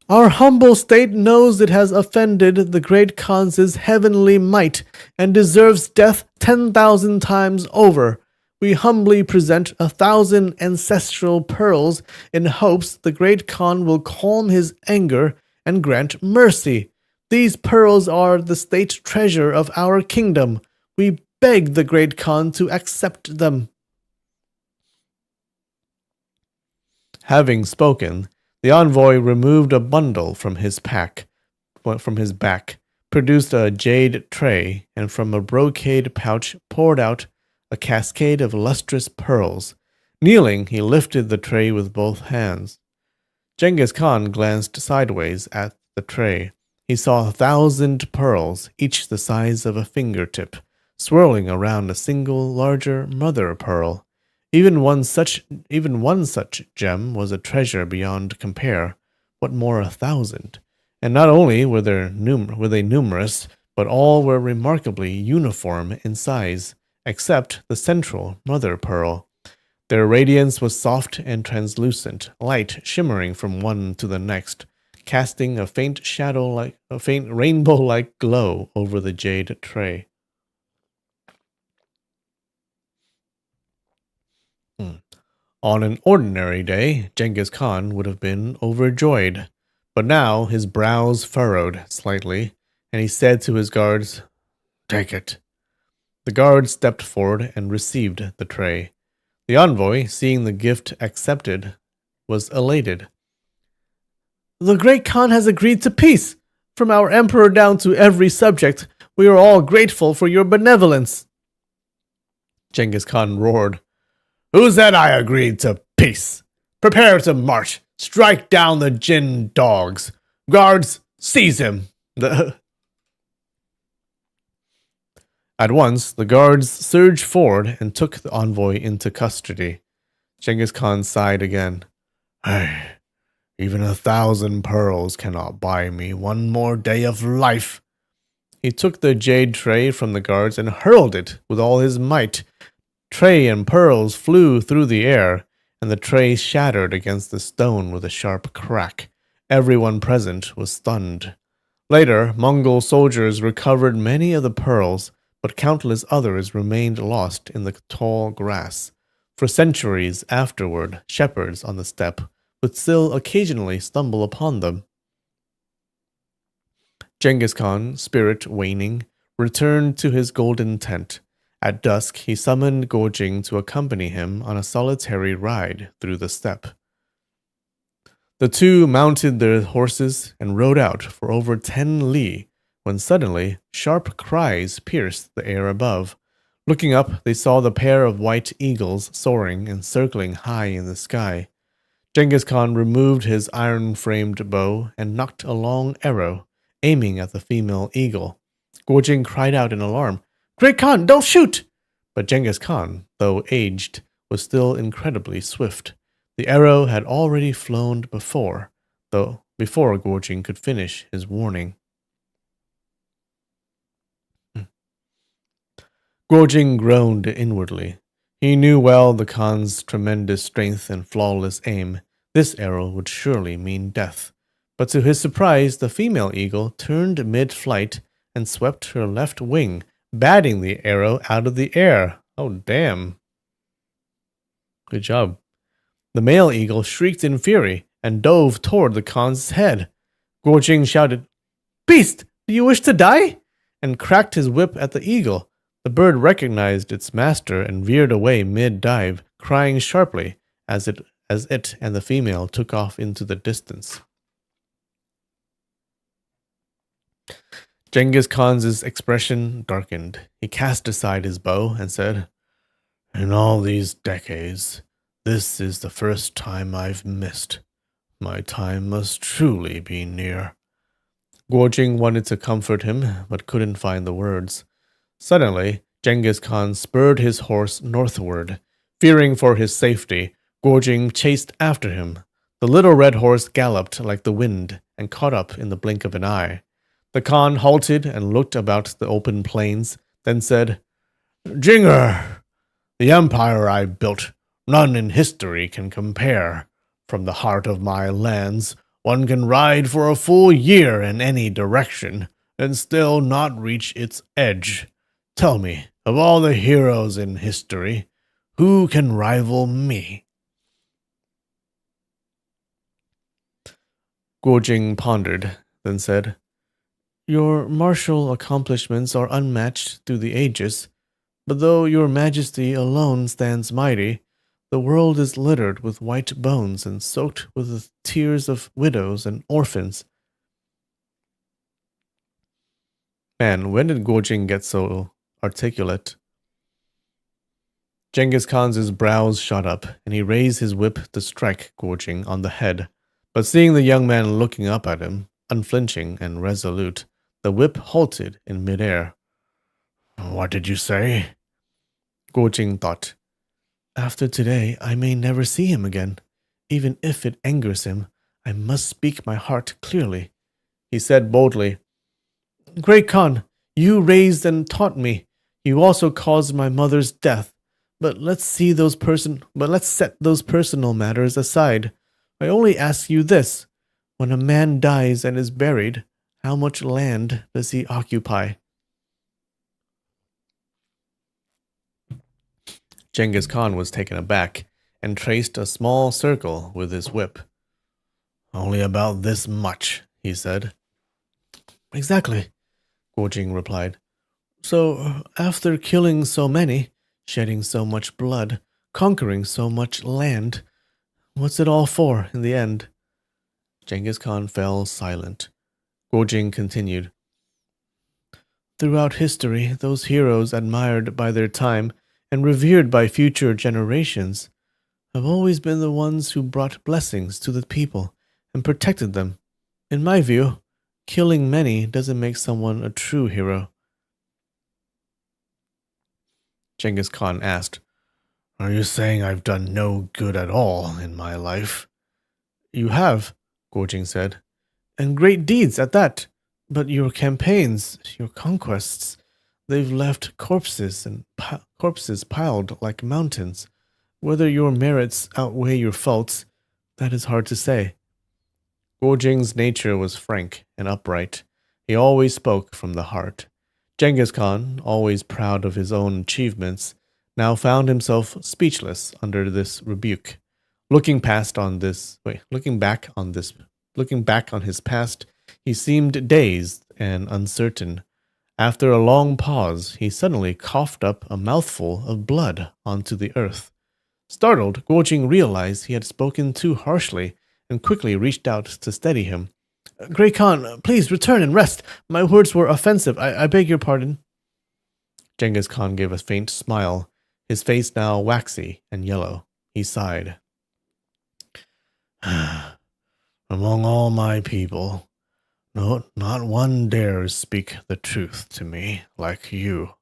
Our humble state knows it has offended the great Khan's heavenly might and deserves death 10,000 times over. We humbly present 1,000 ancestral pearls in hopes the great Khan will calm his anger and grant mercy. These pearls are the state treasure of our kingdom. We beg the great Khan to accept them. Having spoken, the envoy removed a bundle from his back, produced a jade tray, and from a brocade pouch poured out a cascade of lustrous pearls. Kneeling, he lifted the tray with both hands. Genghis Khan glanced sideways at the tray, he saw 1,000 pearls, each the size of a fingertip, swirling around a single larger mother pearl. Even one such gem was a treasure beyond compare. What more 1,000? And not only were they numerous, but all were remarkably uniform in size, except the central mother pearl. Their radiance was soft and translucent, light shimmering from one to the next, casting a faint rainbow-like glow over the jade tray. On an ordinary day, Genghis Khan would have been overjoyed, but now his brows furrowed slightly, and he said to his guards, "Take it." The guards stepped forward and received the tray. The envoy, seeing the gift accepted, was elated. "The great Khan has agreed to peace. From our emperor down to every subject, we are all grateful for your benevolence." Genghis Khan roared, "Who said I agreed to peace? Prepare to march. Strike down the Jin dogs. Guards, seize him." At once, the guards surged forward and took the envoy into custody. Genghis Khan sighed again. "Hey, even 1,000 pearls cannot buy me one more day of life." He took the jade tray from the guards and hurled it with all his might. Tray and pearls flew through the air, and the tray shattered against the stone with a sharp crack. Everyone present was stunned. Later, Mongol soldiers recovered many of the pearls, but countless others remained lost in the tall grass. For centuries afterward, shepherds on the steppe would still occasionally stumble upon them. Genghis Khan, spirit waning, returned to his golden tent. At dusk, he summoned Gojing to accompany him on a solitary ride through the steppe. The two mounted their horses and rode out for over 10 li, when suddenly sharp cries pierced the air above. Looking up, they saw the pair of white eagles soaring and circling high in the sky. Genghis Khan removed his iron-framed bow and knocked a long arrow, aiming at the female eagle. Gojing cried out in alarm, "Great Khan, don't shoot!" But Genghis Khan, though aged, was still incredibly swift. The arrow had already flown before Gojing could finish his warning. Gojing groaned inwardly. He knew well the Khan's tremendous strength and flawless aim. This arrow would surely mean death. But to his surprise, the female eagle turned mid-flight and swept her left wing, batting the arrow out of the air. Oh, damn. Good job. The male eagle shrieked in fury and dove toward the Khan's head. Gojing shouted, "Beast, do you wish to die?" and cracked his whip at the eagle. The bird recognized its master and veered away mid-dive, crying sharply as it and the female took off into the distance. Genghis Khan's expression darkened. He cast aside his bow and said, "In all these decades, this is the first time I've missed. My time must truly be near." Gojing wanted to comfort him, but couldn't find the words. Suddenly, Genghis Khan spurred his horse northward. Fearing for his safety, Gojing chased after him. The little red horse galloped like the wind and caught up in the blink of an eye. The Khan halted and looked about the open plains, then said, "Jinger, the empire I built, none in history can compare. From the heart of my lands, one can ride for a full year in any direction and still not reach its edge. Tell me, of all the heroes in history, who can rival me?" Gojing pondered, then said, "Your martial accomplishments are unmatched through the ages, but though your majesty alone stands mighty, the world is littered with white bones and soaked with the tears of widows and orphans." Man, when did Gojing get so articulate? Genghis Khan's brows shot up, and he raised his whip to strike Gojing on the head. But seeing the young man looking up at him, Unflinching and resolute, the whip halted in midair. What did you say? Guo Jing thought. After today, I may never see him again. Even if it angers him, I must speak my heart clearly. He said boldly, Great Khan, you raised and taught me. You also caused my mother's death. Let's set those personal matters aside. I only ask you this. When a man dies and is buried, how much land does he occupy? Genghis Khan was taken aback and traced a small circle with his whip. Only about this much, he said. Exactly, Guo Jing replied. So, after killing so many, shedding so much blood, conquering so much land, what's it all for in the end? Genghis Khan fell silent. Guo Jing continued. Throughout history, those heroes admired by their time and revered by future generations have always been the ones who brought blessings to the people and protected them. In my view, killing many doesn't make someone a true hero. Genghis Khan asked, Are you saying I've done no good at all in my life? You have, Guo Jing said, and great deeds at that. But your campaigns, your conquests, they've left corpses piled like mountains. Whether your merits outweigh your faults, that is hard to say. Guo Jing's nature was frank and upright. He always spoke from the heart. Genghis Khan, always proud of his own achievements, now found himself speechless under this rebuke. Looking back on his past, he seemed dazed and uncertain. After a long pause, he suddenly coughed up a mouthful of blood onto the earth. Startled, Guo Jing realized he had spoken too harshly and quickly reached out to steady him. Great Khan, please return and rest. My words were offensive. I beg your pardon. Genghis Khan gave a faint smile, his face now waxy and yellow. He sighed. Among all my people, not one dares speak the truth to me like you.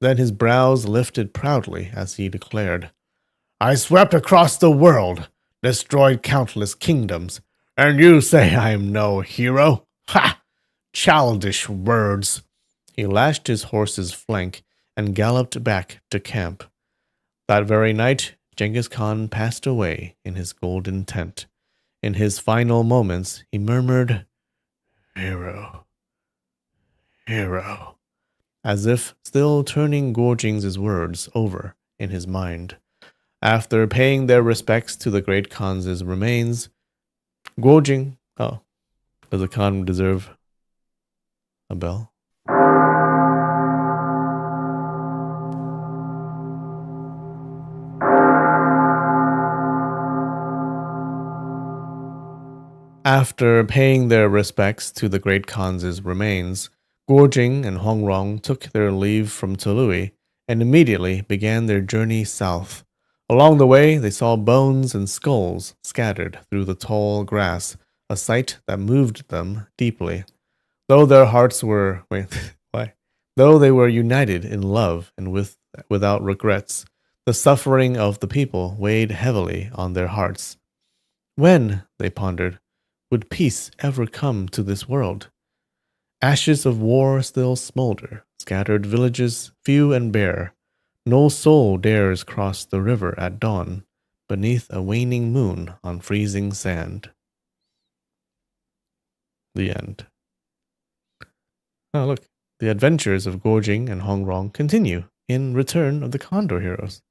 Then his brows lifted proudly as he declared, I swept across the world, destroyed countless kingdoms, and you say I am no hero? Ha! Childish words. He lashed his horse's flank and galloped back to camp. That very night, Genghis Khan passed away in his golden tent. In his final moments, he murmured, Hero, hero, as if still turning Guo Jing's words over in his mind. After paying their respects to the great Khan's remains, Guo Jing... Oh, does the Khan deserve a bell? After paying their respects to the great Khan's remains, Guo Jing and Hong Rong took their leave from Tului and immediately began their journey south. Along the way, they saw bones and skulls scattered through the tall grass, a sight that moved them deeply. Though their hearts were Though they were united in love and without regrets, the suffering of the people weighed heavily on their hearts. When, they pondered, would peace ever come to this world? Ashes of war still smolder, scattered villages few and bare. No soul dares cross the river at dawn, beneath a waning moon on freezing sand. The end. Oh, look. The adventures of Guo Jing and Hong Rong continue in Return of the Condor Heroes.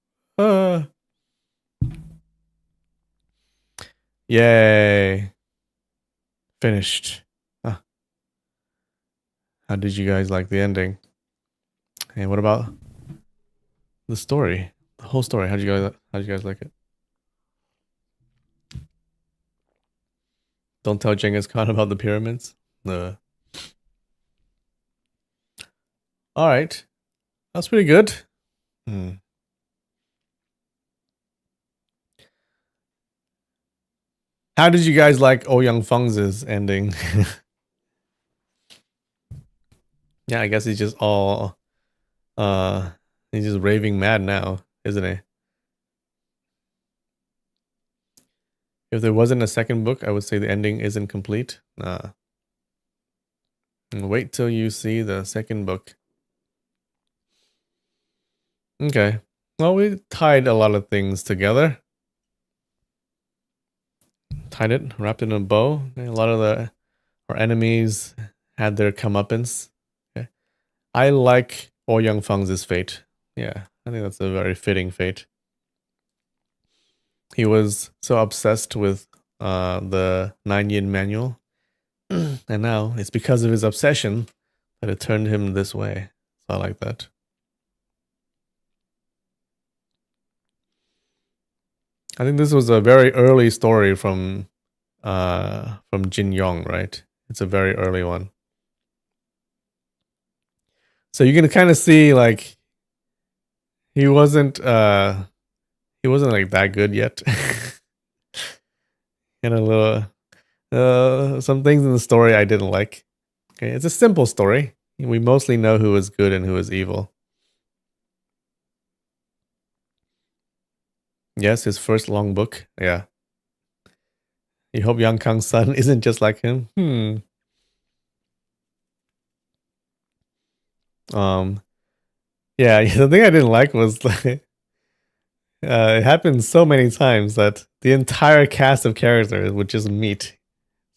Yay. Finished. How did you guys like the ending? And what about the story? The whole story. How did you guys like it? Don't tell Genghis Khan about the pyramids. All right. That's pretty good. How did you guys like Oh Young Feng's ending? Yeah, I guess he's just all he's just raving mad now, isn't he? If there wasn't a second book, I would say the ending isn't complete. Wait till you see the second book. Okay. Well, we tied a lot of things together. Tied it, wrapped it in a bow. A lot of our enemies had their comeuppance. Okay. I like Oh Young Feng's fate. Yeah, I think that's a very fitting fate. He was so obsessed with the Nine Yin manual, and now it's because of his obsession that it turned him this way. So I like that. I think this was a very early story from Jin Yong, right? It's a very early one. So you can kind of see like he wasn't like that good yet. And a little some things in the story I didn't like. Okay, it's a simple story. We mostly know who is good and who is evil. Yes, his first long book. Yeah. You hope Yang Kang's son isn't just like him. Um yeah, the thing I didn't like was like it happened so many times that the entire cast of characters would just meet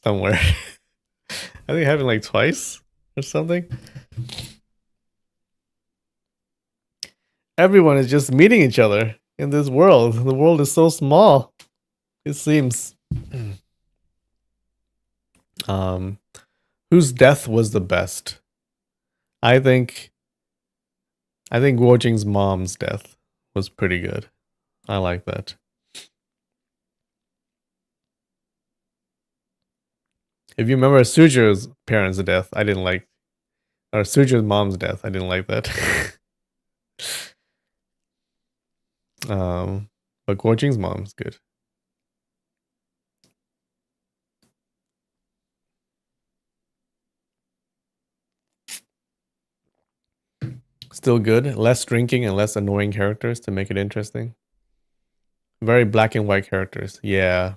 somewhere. I think it happened like twice or something. Everyone is just meeting each other in this world. The world is so small. It seems. Um, whose death was the best? I think. I think Guo Jing's mom's death was pretty good. I like that. If you remember Suju's parents' death, I didn't like, or Suju's mom's death, I didn't like that. But Guo Jing's mom's good. Still good. Less drinking and less annoying characters to make it interesting. Very black and white characters. Yeah.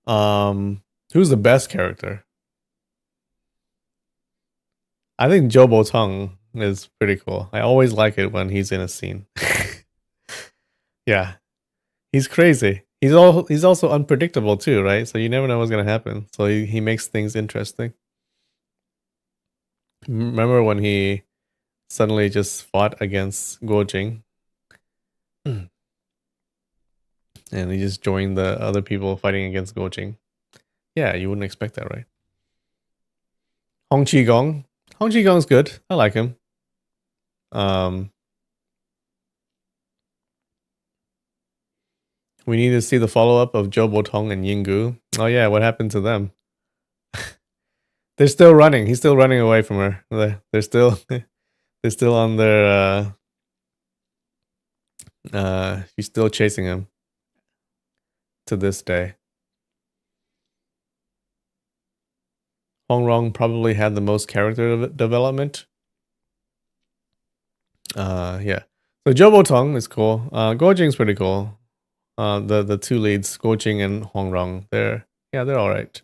Who's the best character? I think Jobo Tong is pretty cool. I always like it when he's in a scene. Yeah. He's crazy. He's also unpredictable too, right? So you never know what's gonna happen. So he makes things interesting. Remember when he suddenly just fought against Guo Jing? And he just joined the other people fighting against Guo Jing. Yeah, you wouldn't expect that, right? Hong Chi Gong. Hong Chi Gong's good. I like him. We need to see the follow up of Zhou Botong and Yinggu. Oh yeah, what happened to them? They're still running. He's still running away from her. They're still they're still on their she's still chasing him to this day. Hong Rong probably had the most character development. Yeah. So Zhou Botong is cool. Guo Jing's pretty cool. The two leads, Guo Jing and Hong Rong, they're all right.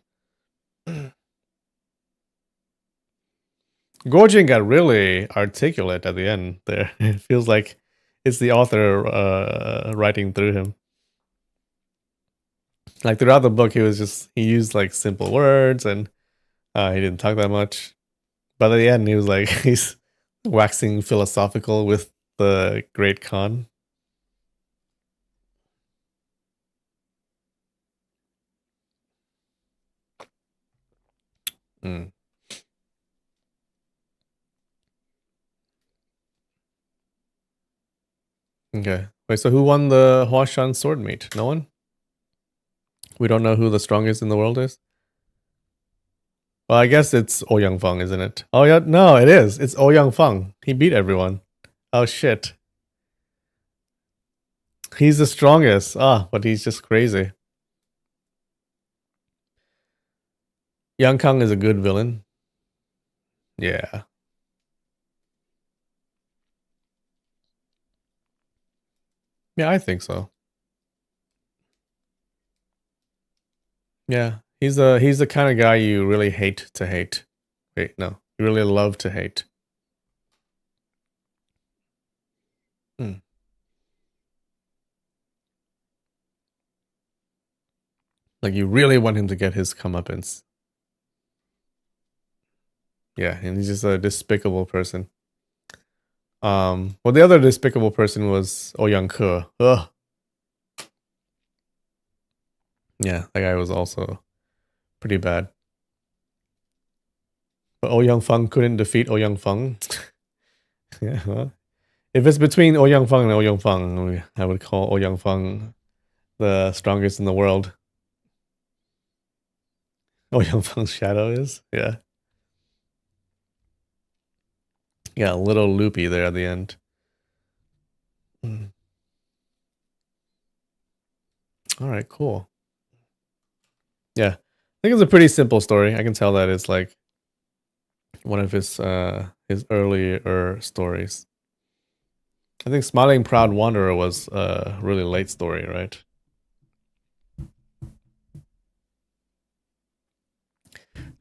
Guo Jing got really articulate at the end there. It feels like it's the author writing through him. Like throughout the book, he used like simple words and he didn't talk that much. But at the end, he was like he's waxing philosophical with the Great Khan. Mm. Okay. Wait, so who won the Huashan sword meet? No one? We don't know who the strongest in the world is? Well, I guess it's Oh Young Feng, isn't it? Oh yeah, no, it is. It's Oh Young Feng. He beat everyone. Oh shit. He's the strongest. But he's just crazy. Yang Kang is a good villain. Yeah. Yeah, I think so. Yeah. He's the kind of guy you really hate to hate. Wait, no. You really love to hate. Hmm. Like you really want him to get his comeuppance. Yeah, and he's just a despicable person. Well, the other despicable person was Oh Young Ke. Ugh. Yeah, that guy was also pretty bad. But Oh Young Feng couldn't defeat Oh Young Feng. Yeah, well, if it's between Oh Young Feng and Oh Young Feng, I would call Oh Young Feng the strongest in the world. Oh Young Feng's shadow is, yeah, yeah, a little loopy there at the end. Mm. All right, cool. Yeah, I think it's a pretty simple story. I can tell that it's like one of his earlier stories. I think Smiling Proud Wanderer was a really late story, right?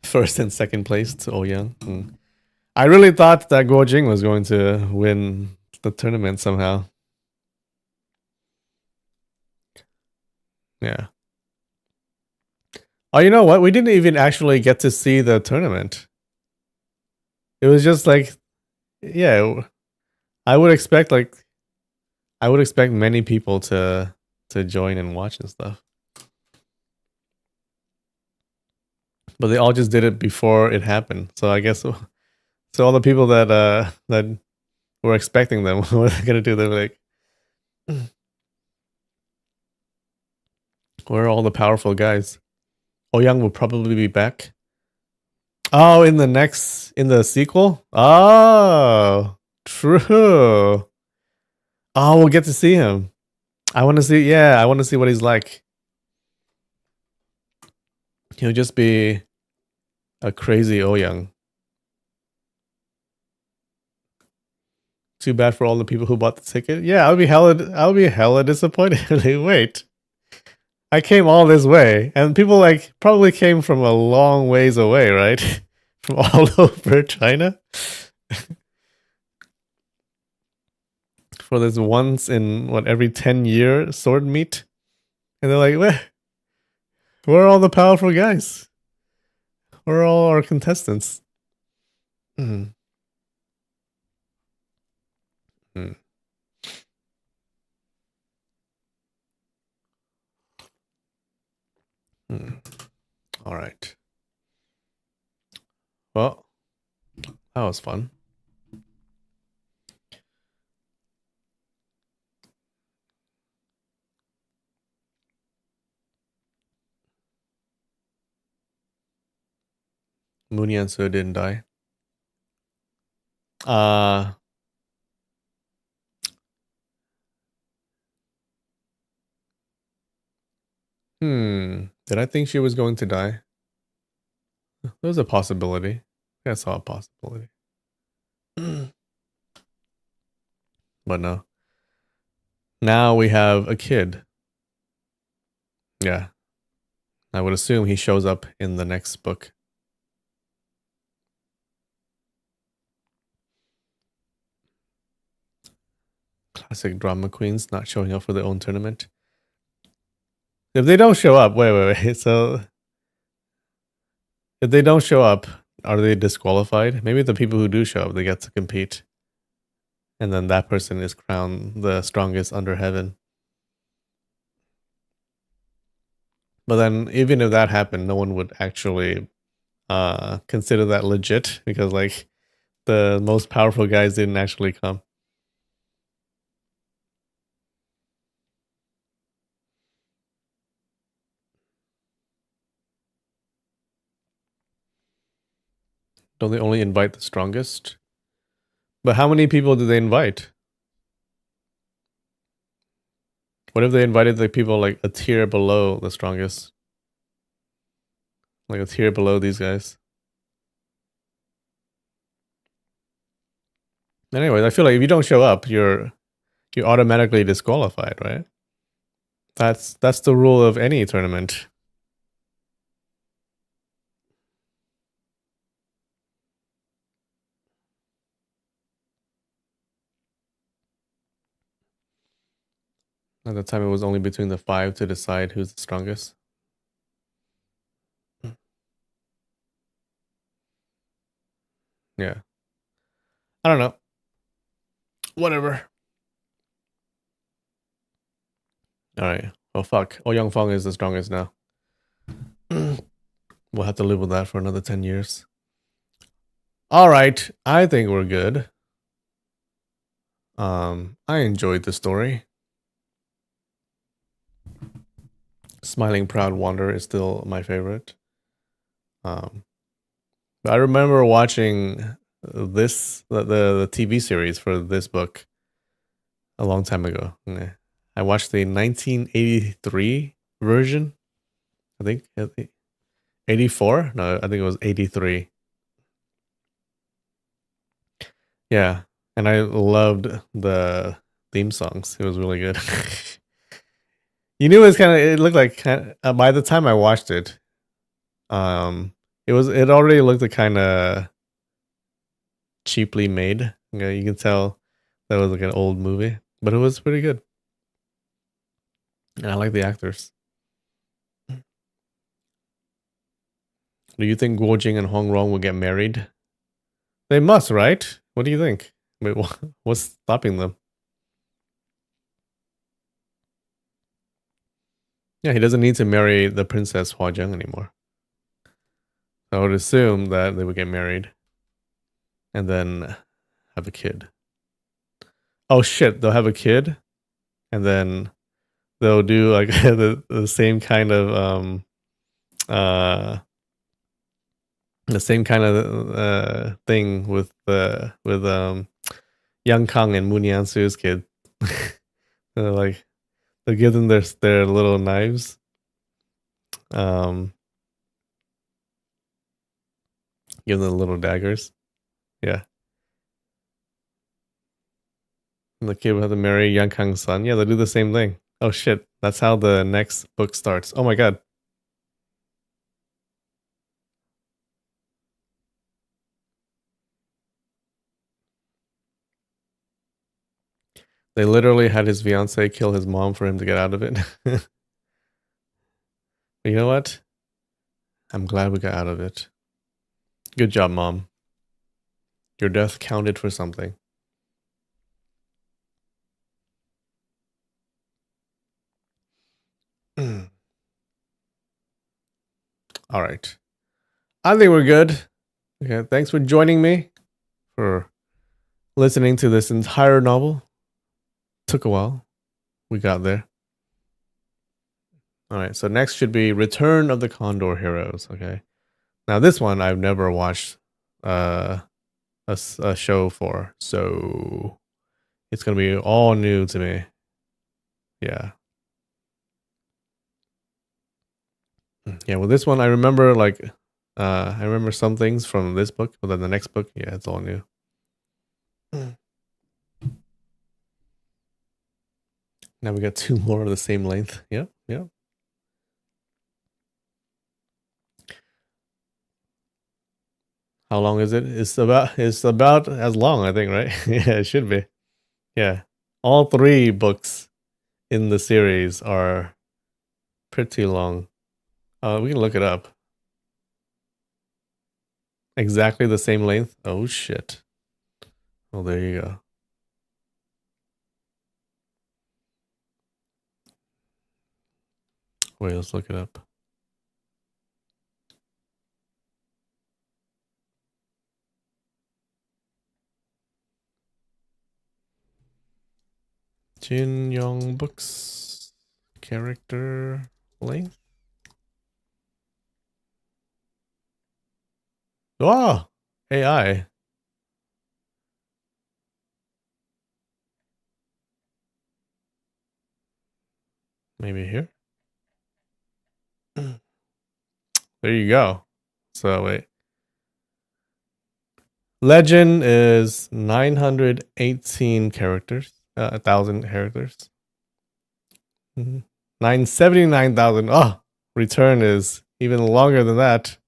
First and second place to Ouyang. Mm. I really thought that Guo Jing was going to win the tournament somehow. Yeah. Oh, you know what? We didn't even actually get to see the tournament. It was just like, yeah, I would expect like I would expect many people to join and watch and stuff. But they all just did it before it happened. So I guess so all the people that were expecting them, what are they gonna do? They're like, where are all the powerful guys? Ouyang will probably be back. Oh, in the sequel? Oh, true. Oh, we'll get to see him. I want to see, yeah, I want to see what he's like. He'll just be a crazy Ouyang. Too bad for all the people who bought the ticket. Yeah, I would be hella disappointed. Like, wait, I came all this way, and people like probably came from a long ways away, right? From all over China for this once in what every 10-year sword meet, and they're like, where are all the powerful guys? Where are all our contestants? Mm. Mm. Mm. All right. Well, that was fun. Moonyan Su didn't die. Uh Did I think she was going to die? There was a possibility. I saw a possibility. But no. Now we have a kid. Yeah. I would assume he shows up in the next book. Classic drama queens not showing up for their own tournament. If they don't show up, wait. So if they don't show up, are they disqualified? Maybe the people who do show up, they get to compete. And then that person is crowned the strongest under heaven. But then even if that happened, no one would actually consider that legit because like the most powerful guys didn't actually come. Don't they only invite the strongest? But how many people do they invite? What if they invited the people like a tier below the strongest? Like a tier below these guys. Anyways, I feel like if you don't show up, you're automatically disqualified, right? That's the rule of any tournament. At the time, it was only between the 5 to decide who's the strongest. Yeah. I don't know. Whatever. All right. Oh fuck. Oh Young Fong is the strongest now. We'll have to live with that for another 10 years. All right. I think we're good. I enjoyed the story. Smiling Proud Wander is still my favorite. I remember watching the TV series for this book a long time ago. I watched the 1983 version. I think 84. No, I think it was 83. Yeah, and I loved the theme songs. It was really good. You knew it was kind of. It looked like by the time I watched it, it already looked kind of cheaply made. You can tell that was like an old movie, but it was pretty good. And I like the actors. Do you think Guo Jing and Hong Rong will get married? They must, right? What do you think? Wait, what's stopping them? Yeah, he doesn't need to marry the Princess Hua Zheng anymore. I would assume that they would get married and then have a kid. Oh shit, they'll have a kid and then they'll do like the same kind of uh the same kind of thing with Yang Kang and Moon Yansu's kid. Like they'll give them their little knives. Give them the little daggers. Yeah. And the kid will have to marry Yang Kang's son. Yeah, they'll do the same thing. Oh shit. That's how the next book starts. Oh my god. They literally had his fiance kill his mom for him to get out of it. But you know what? I'm glad we got out of it. Good job, Mom. Your death counted for something. All right. I think we're good. Okay, thanks for joining me for listening to this entire novel. Took a while. We got there. All right, so next should be Return of the Condor Heroes. Okay. Now this one I've never watched a show for, so it's gonna be all new to me. Yeah. Yeah, well this one I remember I remember some things from this book, but then the next book, yeah, it's all new. Now we got 2 more of the same length. Yep, yep. How long is it? It's about as long, I think, right? Yeah, it should be. Yeah. All 3 books in the series are pretty long. We can look it up. Exactly the same length. Oh shit. Oh, there you go. Wait, let's look it up. Jin Yong books character length. Oh, AI. Maybe here. There you go. So wait. Legend is 918 characters. 1,000 characters. 979,000. Oh, return is even longer than that.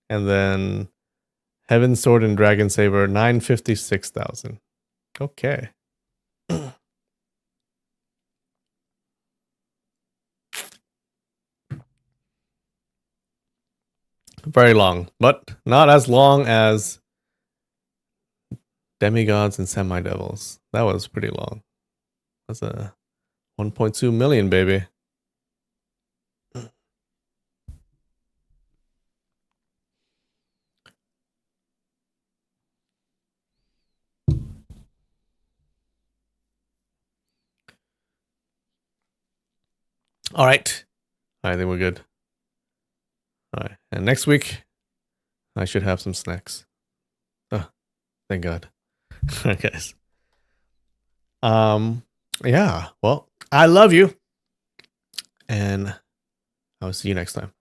And then Heaven Sword and Dragon Saber, 956,000. Okay. Very long, but not as long as Demigods and Semi-Devils. That was pretty long. That's a 1.2 million, baby. All right. I think we're good. All right. And next week, I should have some snacks. Oh, thank God. All right, guys. Yeah. Well, I love you. And I'll see you next time.